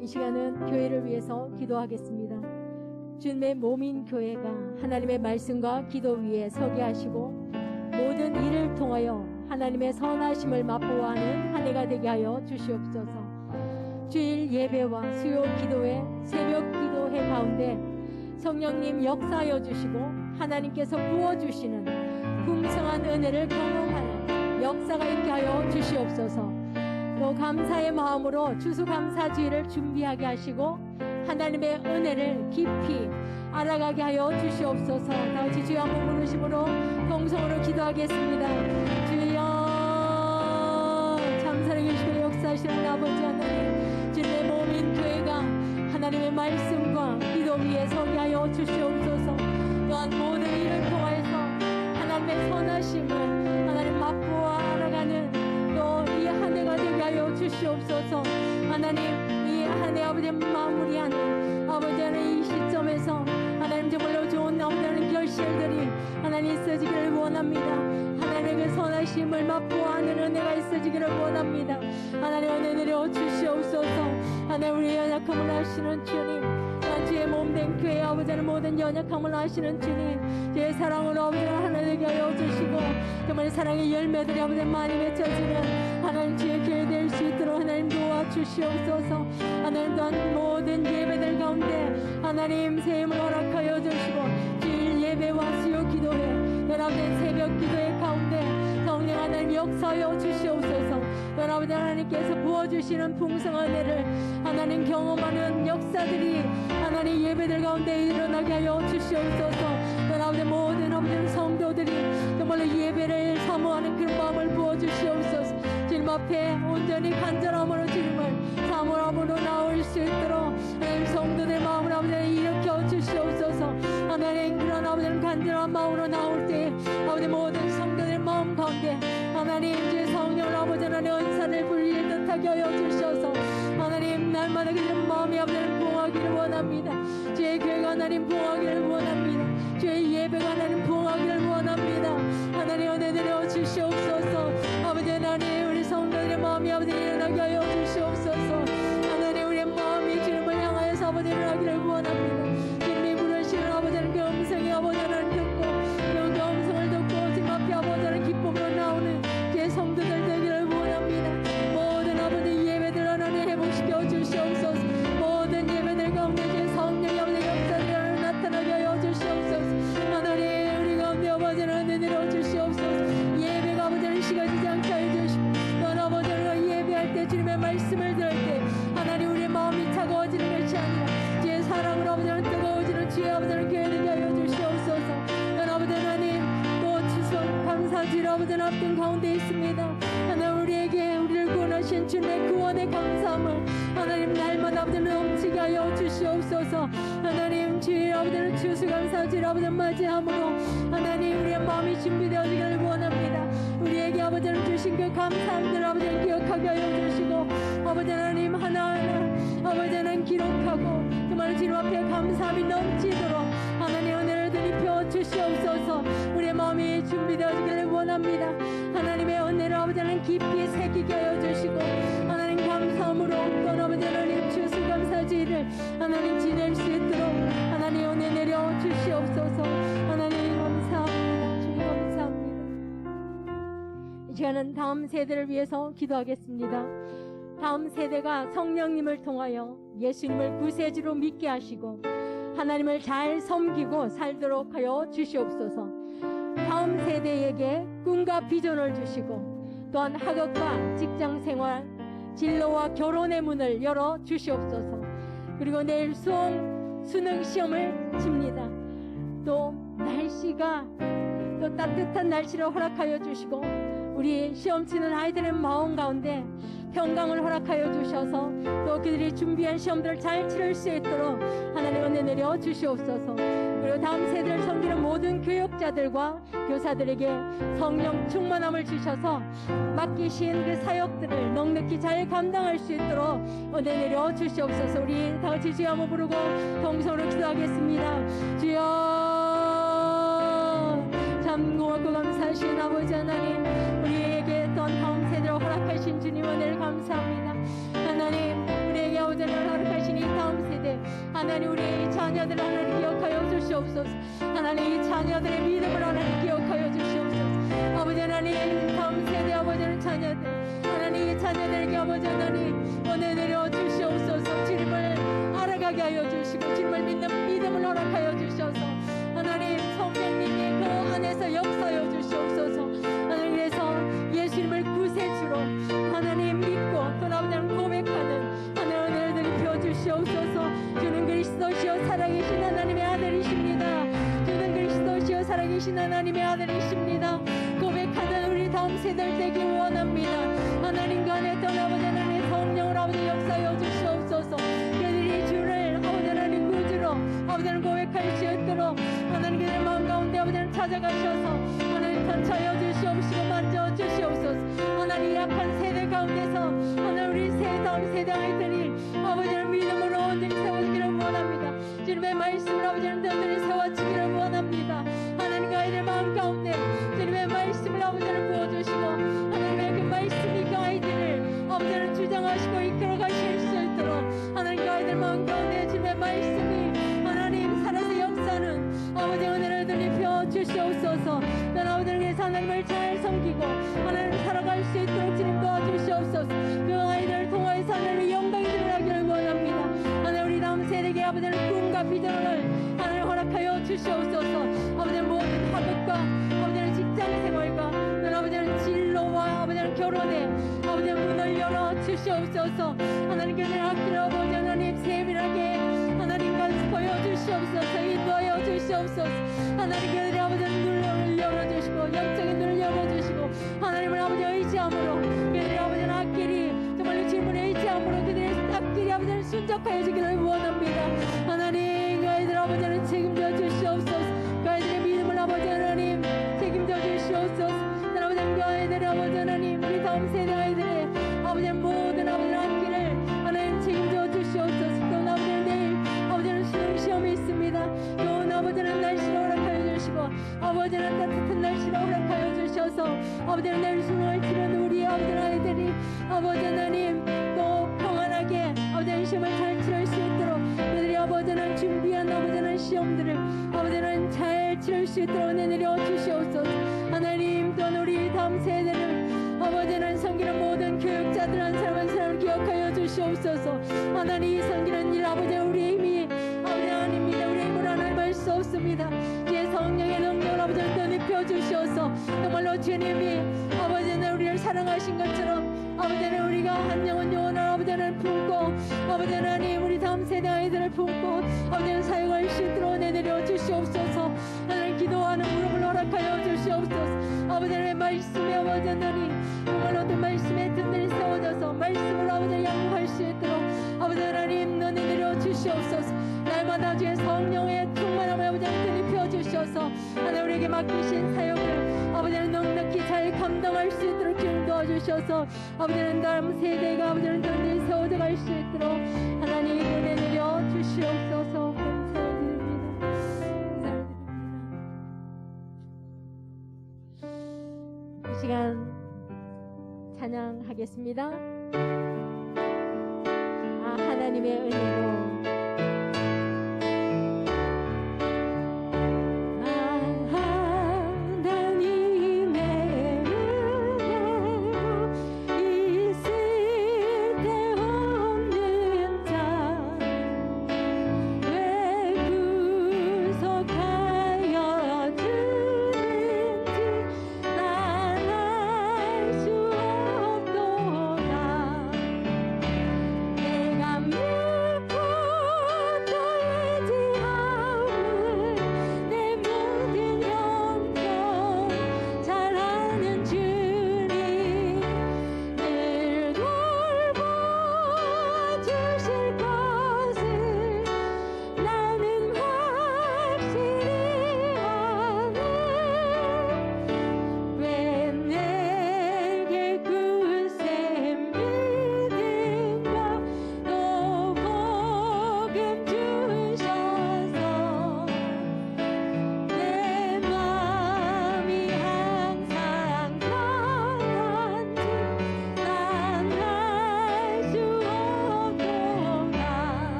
이 시간은 교회를 위해서 기도하겠습니다. 주님의 몸인 교회가 하나님의 말씀과 기도 위에 서게 하시고 모든 일을 통하여 하나님의 선하심을 맛보아하는 한 해가 되게 하여 주시옵소서. 주일 예배와 수요 기도회, 새벽 기도회 가운데 성령님 역사하여 주시고 하나님께서 부어주시는 풍성한 은혜를 경험하는 역사가 있게 하여 주시옵소서. 또 감사의 마음으로 추수감사주의를 준비하게 하시고 하나님의 은혜를 깊이 알아가게 하여 주시옵소서. 다같이 주여 한번 부르심으로 동성으로 기도하겠습니다. 주여 참사랑해주시고 역사하시는 아버지 하나님, 주님의 몸인 교회가 하나님의 말씀과 기도 위에 서게 하여 주시옵소서. 또한 모든 일을 통하여서 하나님의 선하심을 하나님 맛보아 알아가는 또 이 한 해가 되게 하여 주시옵소서. 하나님 이 한 해 아버지 마무리하는 아버지 하나님 이 시점에서 하나님 정말로 좋은 나오는 결실들이 하나님 있어지기를 원합니다. 하나님의 선하심을 맛보아하는 은혜가 있어지기를 원합니다. 하나님 은혜 내려 주시옵소서. 하나님 우리의 연약함을 아시는 주님, 주의 몸된 교회 아버지는 모든 연약함을 아시는 주님, 주의 사랑으로 아버지를 하나 되게 하여 주시고 정말 사랑의 열매들이 아버지 많이 맺혀지는 하나님 주의 교회 될 수 있도록 하나님 도와주시옵소서. 하나님 또한 모든 예배들 가운데 하나님 새 힘을 허락하여 주시고 주일 예배와 수요 기도회 여러분의 새벽 기도회 가운데 성령 하나님 역사하여 주시옵소서. 여러분 하나님께서 부어주시는 풍성한 은혜를 하나님 경험하는 역사들이 하나님 예배들 가운데 일어나게 하여 주시옵소서. 여러분의 모든 아버지 성도들이 정말로 예배를 사모하는 그런 마음을 부어주시옵소서. 주님 앞에 온전히 간절함으로 주님을 사모함으로 나올 수 있도록 하나님 성도들 마음을 아버지 일으켜 주시옵소서. 하나님 그런 아버지 간절한 마음으로 나올 때 아버지 모든 성도들 마음 가운데 하나님 주의 성령을 아버지 하나님 은사를 불릴 듯하게 하여 주셔서 하나님 날마다 그런 마음이 아버지 부흥하기를 원합니다. 주의 교회가 하나님 부흥하기를 원합니다. 주의 예배가 하나님 부흥하기를 원합니다. 하나님 은혜 내려 주시옵소서. 아버지 하나님 우리 성도들의 마음이 아버지 일어나게 하여 주시옵소서. 하나님 우리의 마음이 주님을 향하여서 아버지 일어나기를 원합니다. 주님이 부르시는 아버지 하나님 그 음성이 아버지 하나님 듣고 그 음성을 듣고 주님 앞에 아버지 하나님 기쁨으로 나오는 제 성도들 되기를 원합니다. 모든 아버지 예배들 하나님 회복시켜 주시옵소서. 모든 예배들 가운데 제 성령이 아버지 역사를 나타나게 하여 주시옵소서. 아버지 아픈 가운데 있습니다. 하나님 우리에게 우리를 구원하신 주님의 구원의 감사함을 하나님 날마다 아버지 넘치게 하여 주시옵소서. 하나님 주의 아버지를 추수감사 주의 아버지 맞이함으로 하나님 우리의 마음이 준비되어지기를 원합니다. 우리에게 아버지를 주신 그 감사함들 아버지를 기억하게 하여 주시고 아버지 하나님 하나하나 아버지 하나님 기록하고 정말 주님 앞에 감사함이 넘치도록 하나님 은혜를 드리펴 주시옵소서. 우리의 마음이 준비되어지기를 원합니다. 하나님의 은혜를 아버지 하나님 깊이 새기게 하여 주시고 하나님 감사함으로 또 아버지 하나님 추수감사주의를 하나님 지낼 수 있도록 하나님 은혜 내려 주시옵소서. 하나님 감사합니다. 주님 감사합니다. 이 시간은 다음 세대를 위해서 기도하겠습니다. 다음 세대가 성령님을 통하여 예수님을 구세주로 믿게 하시고 하나님을 잘 섬기고 살도록 하여 주시옵소서. 다음 세대에게 꿈과 비전을 주시고 또한 학업과 직장생활, 진로와 결혼의 문을 열어 주시옵소서. 그리고 내일 수능 시험을 칩니다. 또 날씨가 또 따뜻한 날씨를 허락하여 주시고 우리 시험 치는 아이들의 마음 가운데 평강을 허락하여 주셔서 또 그들이 준비한 시험들을 잘 치를 수 있도록 하나님 은혜 내려 주시옵소서. 그리고 다음 세대를 섬기는 모든 교육자들과 교사들에게 성령 충만함을 주셔서 맡기신 그 사역들을 넉넉히 잘 감당할 수 있도록 은혜 내려 주시옵소서. 우리 다 같이 주여 한번 부르고 동성으로 기도하겠습니다. 주여 참 고맙고 감사하신 아버지 하나님, 우리에게 또한 다음 세대로 허락하신 주님 은혜를 감사합니다. 하나님 우리에게 아버지를 허락하신 이 다음 세대 하나님 우리 자녀들을 하나님 기억하여 주시옵소서. 하나님 이 자녀들의 믿음을 하나님 기억하여 주시옵소서. 아버지 하나님 다음 세대 아버지는 자녀들 하나님 이 자녀들에게 아버지 하나님 은혜 내려 주시옵소서. 주님을 알아가게 하여 주시고 주님을 믿는 믿음을 허락하여 주셔서 하나님 성령님이 그 안에서 역사하여 주시옵소서. 하나님 그래서 예수님을 구세주로 하나님 믿고 또 아버지를 고백하는 하나님 은혜를 드리켜 주시옵소서. 주는 그리스도시요 살아계신 하나님의 아들이십니다. 주는 그리스도시요 살아계신 하나님의 아들이십니다. 고백하는 우리 다음 세대를 되기 원합니다. 하나님 간에 또 아버지 하나님의 성령을 아버지 역사하여 주시옵소서. 그들이 주를 아버지 하나님 구주로 아버지를 고백할 수 있도록 하나님 그들의 마음 가운데 아버지를 찾아가셔서 하나님 터치하여 주시옵시고 만져 주시옵소서. 하나님 약한 세대 가운데서 하나님 우리 다음 세대 아이들이 아버지를 믿음으로 온전히 세워지기를 원합니다. 주님의 말씀을 아버지는 든든히 세워지기를 원합니다. 하나님 그 아이들 마음 가운데 주님의 말씀을 아버지를 부어주시고 하나님의 그 말씀이 그 아이들을 아버지를 주장하시고 이끌어 가실 수 있도록 하나님 그 아이들 마음 가운데 주님의 말씀이 하나님 살아서 역사는 아버지 은혜를 드리펴 주시옵소서. 난 아버지를 위해서 하나님을 잘 섬기고 하나님 살아갈 수 있도록 주님 도와주시옵소서. 그 아이들을 통하여서 하나님의 영광이 드러나기를 원합니다. 하나님 우리 다음 세대에게 아버지는 꿈과 비전을 하나님 허락하여 주시옵소서. 아버지는 모든 학업과 아버지는 직장생활과 난 아버지는 진로와 아버지는 결혼에 아버지는 문을 열어 주시옵소서. 하나님 그들의 학기를 아버지 하나님 세밀하게 하나님 간섭하여 주시옵소서. 인도하여 주시옵소서. 하나님 그들의 아버지는 눈을 열어주시고 영적인 눈을 열어주시고 하나님을 아버지 의지함으로 그들의 아버지는 앞길이 정말로 주님을 의지함으로 그들의 앞길이 아버지는 순적하여 주기를 원합니다. 하나님 그 아이들 아버지는 책임져 주시옵소서. 그 아이들의 믿음을 아버지 하나님 책임져 주시옵소서. 아버지는 그 아이들의 아버지 하나님 우리 다음 세대 아이들의 아버지는 모든 아버지의 앞길을 하나님 책임져 주시옵소서. 또 아버지는 내일 아버지는 수능 시험이 있습니다. 또 아버지는 날씨를 허락하여 주시고 아버지는 따뜻한 날씨를 허락하여 주셔서 아버지는 내일 수능을 치르는 우리 아버지 아이들이 아버지 하나님 또 평안하게 아버지는 시험을 잘 치를 수 있도록 그들이 아버지는 준비한 아버지는 시험들을 아버지는 잘 치를 수 있도록 은혜 내려 주시옵소서. 하나님 또 우리 다음 세대를 아버지는 섬기는 모든 교육자들 한 사람 한 사람을 기억하여 주시옵소서. 하나님 이 섬기는 일 아버지 우리의 힘이 아버지 하나님입니다. 우리의 힘으로 하나님 할 수 없습니다. 주의 성령의 능력을 아버지를 더 주셔서 정말로 주님이 아버지는 우리를 사랑하신 것처럼 아버지는 우리가 한 영혼 영혼을 아버지는 품고 아버지 하나님 우리 다음 세대 아이들을 품고 아버지는 사용할 수 있도록 내려 주시옵소서. 하나님 기도하는 무릎을 허락하여 주시옵소서. 아버지 하나님 말씀에 아버지 하나님 정말로 또 말씀에 든든히 세워져서 말씀으로 아버지 양육할 수 있도록 아버지 하나님 너는 내려 주시옵소서. 날마다 주의 성령의 충만함을 아버지 하나님 입혀 주셔서 하나님 우리에게 맡기신 사역을 아버지 하나님 넉넉히 잘 감당할 수 있도록 기름 도와주셔서 아버지 하나님 다음 세대가 아버지 하나님 든든히 세워져 갈 수 있도록 하나님 은혜 내려 주시옵소서. 감사드립니다. 이 시간 찬양하겠습니다. 하나님의 은혜로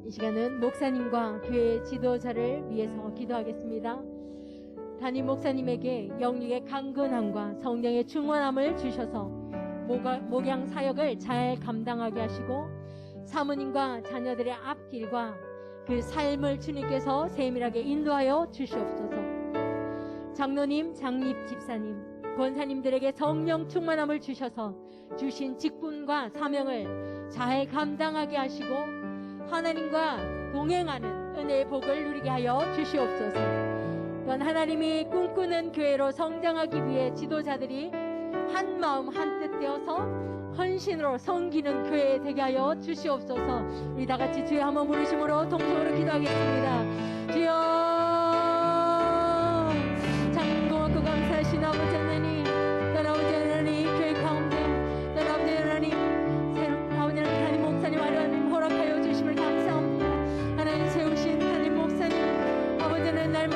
이 시간은 목사님과 교회 지도자를 위해서 기도하겠습니다. 담임 목사님에게 영육의 강건함과 성령의 충만함을 주셔서 목양 사역을 잘 감당하게 하시고 사모님과 자녀들의 앞길과 그 삶을 주님께서 세밀하게 인도하여 주시옵소서. 장로님, 장립 집사님, 권사님들에게 성령 충만함을 주셔서 주신 직분과 사명을 잘 감당하게 하시고 하나님과 동행하는 은혜의 복을 누리게 하여 주시옵소서. 또한 하나님이 꿈꾸는 교회로 성장하기 위해 지도자들이 한 마음 한 뜻 되어서 헌신으로 섬기는 교회 되게 하여 주시옵소서. 우리 다 같이 주의 한 번 부르심으로 동성으로 기도하겠습니다. 주여, 참 고맙고 감사하신 아버지 하나님, 아버지 하나님 교회 가운데 아버지 하나님 아버지 하나님 목사님 하나님 허락하여 주심을 감사합니다. 하나님 세우신 하나님 목사님 아버지 하나님 날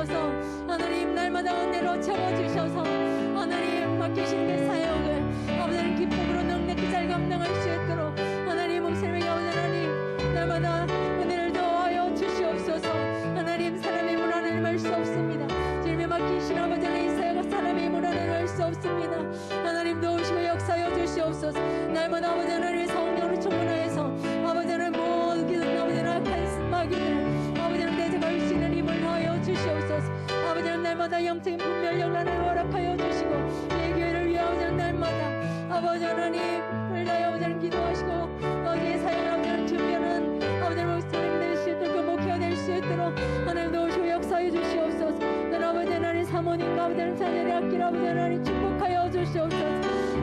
주시옵소서. 하나님 날마다 은혜로 채워주셔서 하나님 맡기신 그 사역을 아버지는 기쁨으로 넉넉히 잘 감당할 수 있도록 하나님 목사님에게 아버지 하나님 날마다 은혜를 더하여 주시옵소서. 하나님 사람의 힘으로 하나님 할 수 없습니다. 주님이 맡기신 아버지 하나님 이 사역을 사람의 힘으로 하나님 할 수 없습니다. 하나님 도우시고 역사하여 주시옵소서. 날마다 아버지 하나님 성령으로 충만하여서 아버지 하나님 모든 아버지 하나님 악한 마귀들 아버지 하나님 대적할 수 있는 힘을 더하여 주시옵소서. 아버지 하나님 날마다 영적인 분별력을 하나님 허락하여 주시고 내 교회를 위해 아버지 하나님 날마다 아버지 하나님을 다해 아버지 하나님 기도하시고 어디에 사역을 아버지 하나님 준비하는 아버지 하나님 목사님 될 수 있도록 그 목회가 될 수 있도록 하나님 도우시고 역사해 주시옵소서. 난 아버지 하나님 사모님과 아버지 하나님 자녀를 아끼는 아버지 하나님 축복하여 주시옵소서.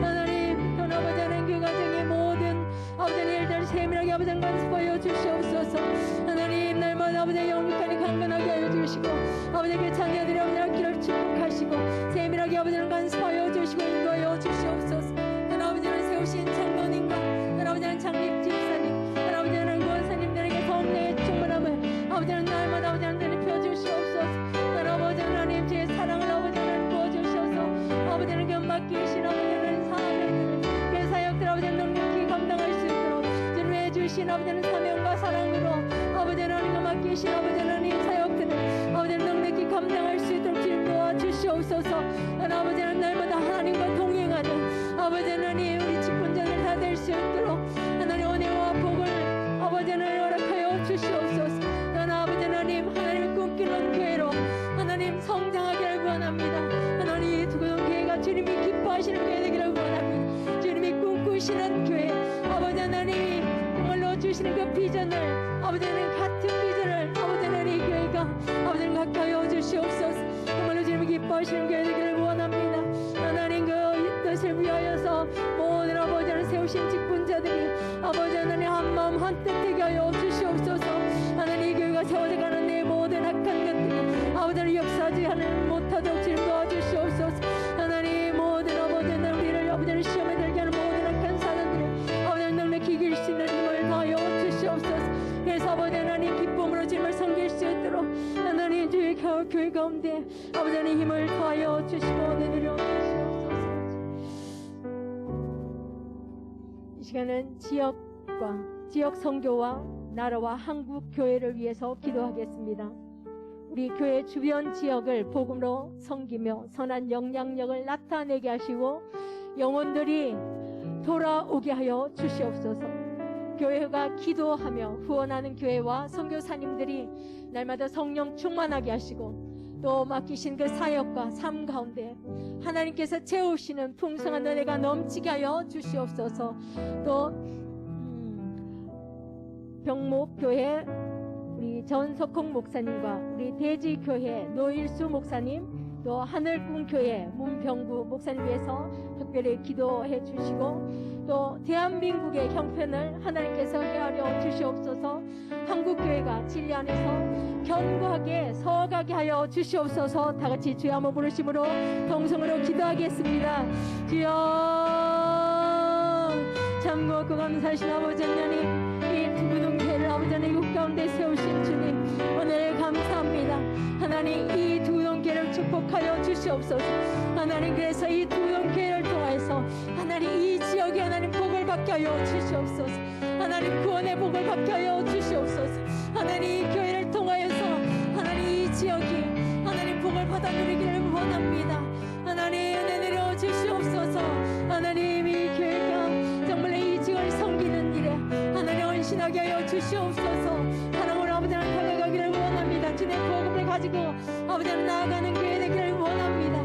하나님 또 아버지 하나님 그 가정의 모든 아버지 하나님 일들을 세밀하게 아버지 하나님 간섭하여 주시옵소서. 하나님 날마다 아버지 영육간에 강건하게 하여 주시고 아버지 그 자녀들의 아버지 하나님 길을 축복하시고 세밀하게 아버지 하나님 간섭하여 주시고 인도하여 주시옵소서. 난 아버지 하나님 세우신 장로님과 난 아버지 하나님 장립 집사님 난 아버지 하나님 권사님들에게 성령의 충만함을 아버지 하나님 날마다 아버지 하나님 펴주시옵소서. 난 아버지 하나님 주의 사랑을 아버지 하나님 부어주셔서 아버지 하나님 그 맡기신 아버지 하나님 사명들을 그 사역들 아버지 하나님 넉넉히 감당할 수 있도록 주님의 주신 아버지 하나님 사명과 사랑으로 아버지 하나님과 맡기신 아버지 하나님 사역들을 아버지 하나님 넉넉히 감당할 수 있도록 주님 도와주시옵소서. 난 아버지 하나님 날마다 하나님과 동행하는 아버지 하나님 우리 직분자들 다 될 수 있도록 하나님 은혜와 복을 아버지 하나님 허락하여 주시옵소서. 난 아버지 하나님 하나님을 꿈꾸는 교회로 하나님 성장하기를 원합니다. 하나님 이 두고동 교회가 주님이 기뻐하시는 교회 되기를 원합니다. 주님이 꿈꾸시는 교회 아버지 하나님이 정말로 주시는 그 비전을 아버지 하나님 같은 비전을 아버지 하나님 이 교회가 아버지 하나님 갖게 하여 주시옵소서. 정말로 주님이 기뻐하시는 교회 되기를 원합니다. 하나님 그 뜻을 위하여서 모든 아버지 하나님 세우신 직분자들이 아버지 하나님 한마음 한뜻되게 하여 주시옵소서. 하나님 이 교회가 세워져가는 내 모든 악한 것들이 아버지 하나님 역사하지 하나님 못하도록 주님 도와주시옵소서. 하나님 모든 아버지 하나님 우리를 아버지 하나님 시험에 들게 하는 모든 악한 사람들을 아버지 하나님 넉넉히 이길 수 있는 힘을 더하여 주시옵소서. 그래서 아버지 하나님 기쁨으로 주님을 섬길 수 있도록 하나님 주의 교회 가운데 아버지 하나님 힘을 더하여 주시고 내려 주시옵소서. 이 시간은 지역 선교와 나라와 한국 교회를 위해서 기도하겠습니다. 우리 교회 주변 지역을 복음으로 섬기며 선한 영향력을 나타내게 하시고 영혼들이 돌아오게 하여 주시옵소서. 교회가 기도하며 후원하는 교회와 선교사님들이 날마다 성령 충만하게 하시고 또 맡기신 그 사역과 삶 가운데 하나님께서 채우시는 풍성한 은혜가 넘치게 하여 주시옵소서. 또 병목교회 우리 전석홍 목사님과 우리 대지교회 노일수 목사님 또 하늘꿈교회 문병구 목사님 위해서 특별히 기도해 주시고 또 대한민국의 형편을 하나님께서 헤아려 주시옵소서. 한국교회가 진리 안에서 견고하게 서가게 하여 주시옵소서. 다같이 주여 한번 부르심으로 동성으로 기도하겠습니다. 주여 참 고맙고 감사하신 아버지 하나님 이 두구동교회를 아버지 하나님 이곳 가운데 세우신 주님 오늘 감사합니다. 하나님 이 두구동교회를 축복하여 주시옵소서. 하나님 그래서 이 두구동교회를 통해서 하나님 이 지역에 하나님 복을 받게 하여 주시옵소서. 하나님 구원의 복을 받게 하여 주시옵소서. 하나님 이 교회를 통하여서 하나님 이 지역이 하나님 복을 받아 누리기를 원합니다. 하나님 은혜 내려 주시옵소서. 하나님 이 교회가 정말 이 지역을 섬기는 일에 하나님 헌신하게 하여 주시옵소서. 사랑으로 아버지 하나님 다가가기를 원합니다. 주님의 복음을 가지고 아버지 하나님 나아가는 교회 되기를 원합니다.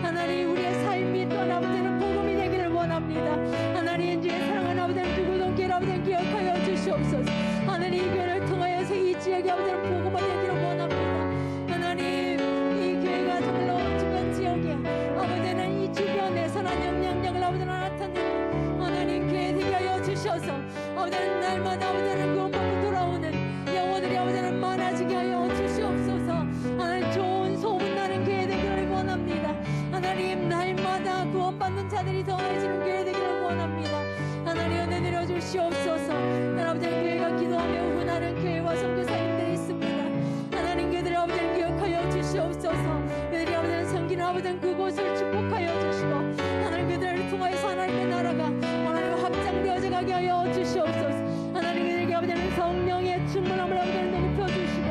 하나님 우리의 삶이 또한 아버지 하나님 복음이 되기를 원합니다. 하나님 주의 사랑하는 아버지 하나님 두구동교회를 아버지 하나님 기억하여 주시옵소서. 하나님 이 교회를 통하여서 이 지역에 아버지 하나님 복음화 되기를 원합니다. 하나님 이 교회가 정말로 주변 지역에 아버지 하나님 이 주변에 선한 영향력을 아버지 하나님 나타내는 하나님 교회 되게 하여 주셔서 아버지 하나님 날마다 아버지 하나님 구원받고 돌아오는 영혼들이 아버지 하나님 많아지게 하여 주시옵소서. 하나님 좋은 소문나는 교회 되기를 원합니다. 하나님 날마다 구원받는 자들이 더 많아지는 교회 되기를 원합니다. 하나님 은혜 내려 주시옵소서. 아버지 하나님 교회가 기도하며 후원하는 교회와 선교사님들이 있습니다. 하나님 그들을 아버지 하나님 기억하여 주시옵소서. 하나님 아버지는 그곳을 축복하여 주시고 하나님 그들을 통하여서 하나님의 나라가 하나님 확장되어져 가게 하여 주시옵소서. 하나님 그들에게 아버지는 성령의 충만함을 아버지는 높여 주시고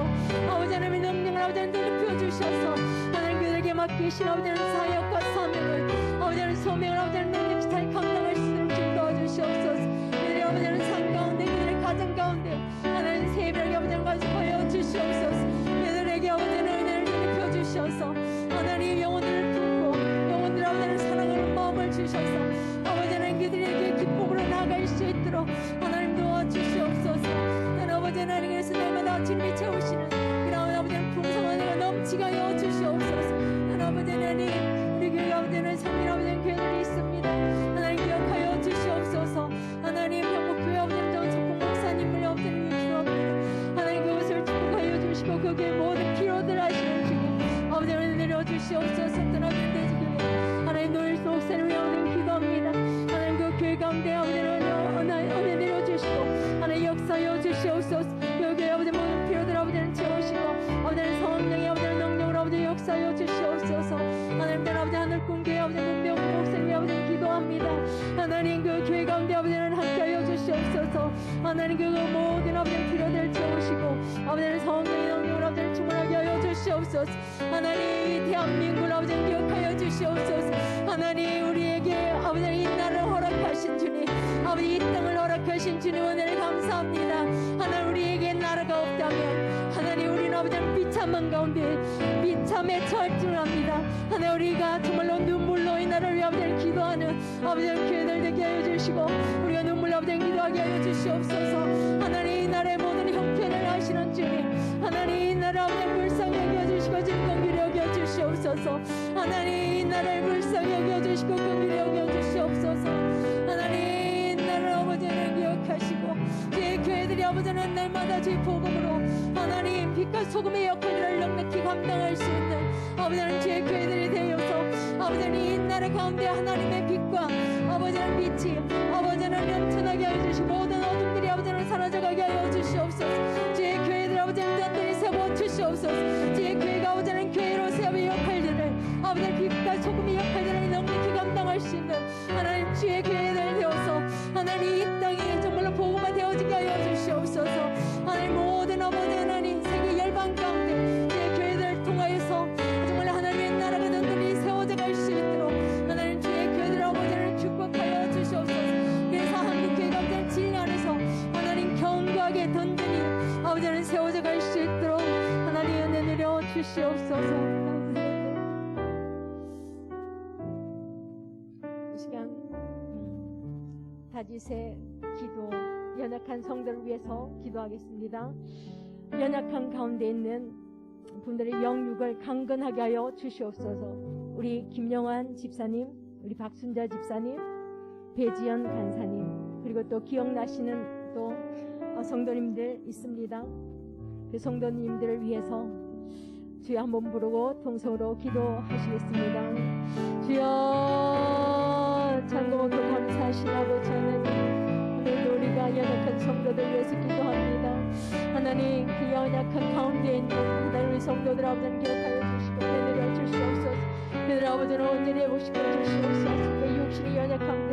아버지 하나님의 능력을 아버지는 높여 주셔서 하나님 그들에게 맡기신 아버지는 사역과 사명을 아버지는 소명을 아버지는 능력히 잘 감당할 수 있도록 좀 도와주시옵소서. 그들의 아버지는 삶 가운데 그들의 가정 가운데 하나님 새벽에 아버지는 가지하여 주시옵소서. 그들에게 아버지는 은혜를 높여 주셔서 하나님 영혼들을 품고 영혼들 아버지는 사랑하는 마음을 주셔서 아버지는 그들에게 기쁨으로 나아갈 수 있도록 하나님 도와주시옵소서. 하나님 아버지 하나님께서 날마다 주님이 채우시는 그런 아버지는 풍성한 은혜가 넘치게 하여 주시옵소서. 하나님 아버지 하나님 우리 교회 아버지는 성민 아버지는 교회들이 있습니다. 하나님 기억하여 주시옵소서. 하나님 한국교회 아버지는 정석공 목사님을 아버지는 기도합니다. 하나님 그것을 축복하여 주시고 거기에 모든 필요들 하시는 주님 아버지는 내려주시옵소서. 떠나는 대지교회 하나님 노일 목사님을 아버지는 기도합니다. 하나님 그 교회 가운데 아버지는 은혜 내려주시고 하나님 역사하여 주시옵소서. 여기 아버지 모든 필요들 아버지는 채우시고 아버지는 성령의 아버지는 능력으로 아버지 역사하여 주시옵소서. 하나님 내 아버지 하늘 꿈교회 아버지 문병 목사님이 아버지는 기도합니다. 하나님 그 교회 가운데 아버지는 함께하여 주시옵소서. 하나님 그 모든 아버지는 필요들 채우시고 아버지는 성령의 능력으로 아버지는 충만하게 하여 주시옵소서. 하나님 이 대한민국을 아버지는 기억하여 주시옵소서. 하나님 우리에게 아버지는 이 나라를 허락하신 주님 아버지 이 땅을 허락하신 주님 은혜를 감사합니다. 하나님 우리에게 나라가 없다면 하나님 우리는 아버지는 비참한 가운데 비참에 처할 줄 압니다. 하나님 우리가 정말로 눈물로 이 나라를 위해 아버지를 기도하는 아버지는 교회들 되게 하여 주시고 우리가 눈물로 아버지를 기도하게 하여 주시옵소서. 하나님 이 나라의 모든 형편을 하시는 주님 하나님 이 나라 아버지를 불쌍히 여겨주시고 진공기를 여겨주시옵소서. 하나님 이 나라를 불쌍히 여겨주시고 긍휼히 여겨주시옵소서. 하나님 이 나라를 아버지를 기억하시고 제 교회들이 아버지는 날마다 제 복음으로 하나님 빛과 소금의 역할을 넉넉히 감당할 수 있는 아버지는 제 교회들이 되어서 아버지는 이 나라 가운데 하나님의 빛과 아버지는 빛이 아버지는 연천하게 하여 주시고 모든 어둠들이 아버지는 사라져가게 하여 주시옵소서. 제 교회들 아버지는 단단히 세워 주시옵소서. 제 교회가 아버지는 교회로 세워의 역할들을 아버지는 빛과 소금의 역할들을 넉넉히 감당할 수 있는 하나님 주의 교회들 되어서 하나님 이 땅이 정말로 복음화 되어지게 하여 주시옵소서. 하나님 모든 아버지 하나님 세계 열방 가운데 제 교회들을 통하여서 정말 하나님의 나라가 든든히 세워져 갈 수 있도록 하나님 주의 교회들 아버지를 축복하여 주시옵소서. 그래서 한국교회가 아버지는 진리 안에서 하나님 견고하게 든든히 아버지는 세워져 갈 수 있도록 하나님 은혜 내려 주시옵소서. 이 시간 다짓의 기도 연약한 성도를 위해서 기도하겠습니다. 연약한 가운데 있는 분들의 영육을 강건하게 하여 주시옵소서. 우리 김영환 집사님, 우리 박순자 집사님, 배지연 간사님, 그리고 또 기억나시는 또 성도님들 있습니다. 그 성도님들을 위해서 주여 한번 부르고 통성으로 기도하시겠습니다. 주여 참고하고 감사하시라고 저는 오늘도 우리가 연약한 성도들 위해서 기도합니다. 하나님 그 연약한 가운데 있는 하나님 우리 성도들 아버지는 기억하여 주시고 내려 주시옵소서. 그들 아버지는 온전히 회복시켜 주시옵소서. 그 육신이 연약한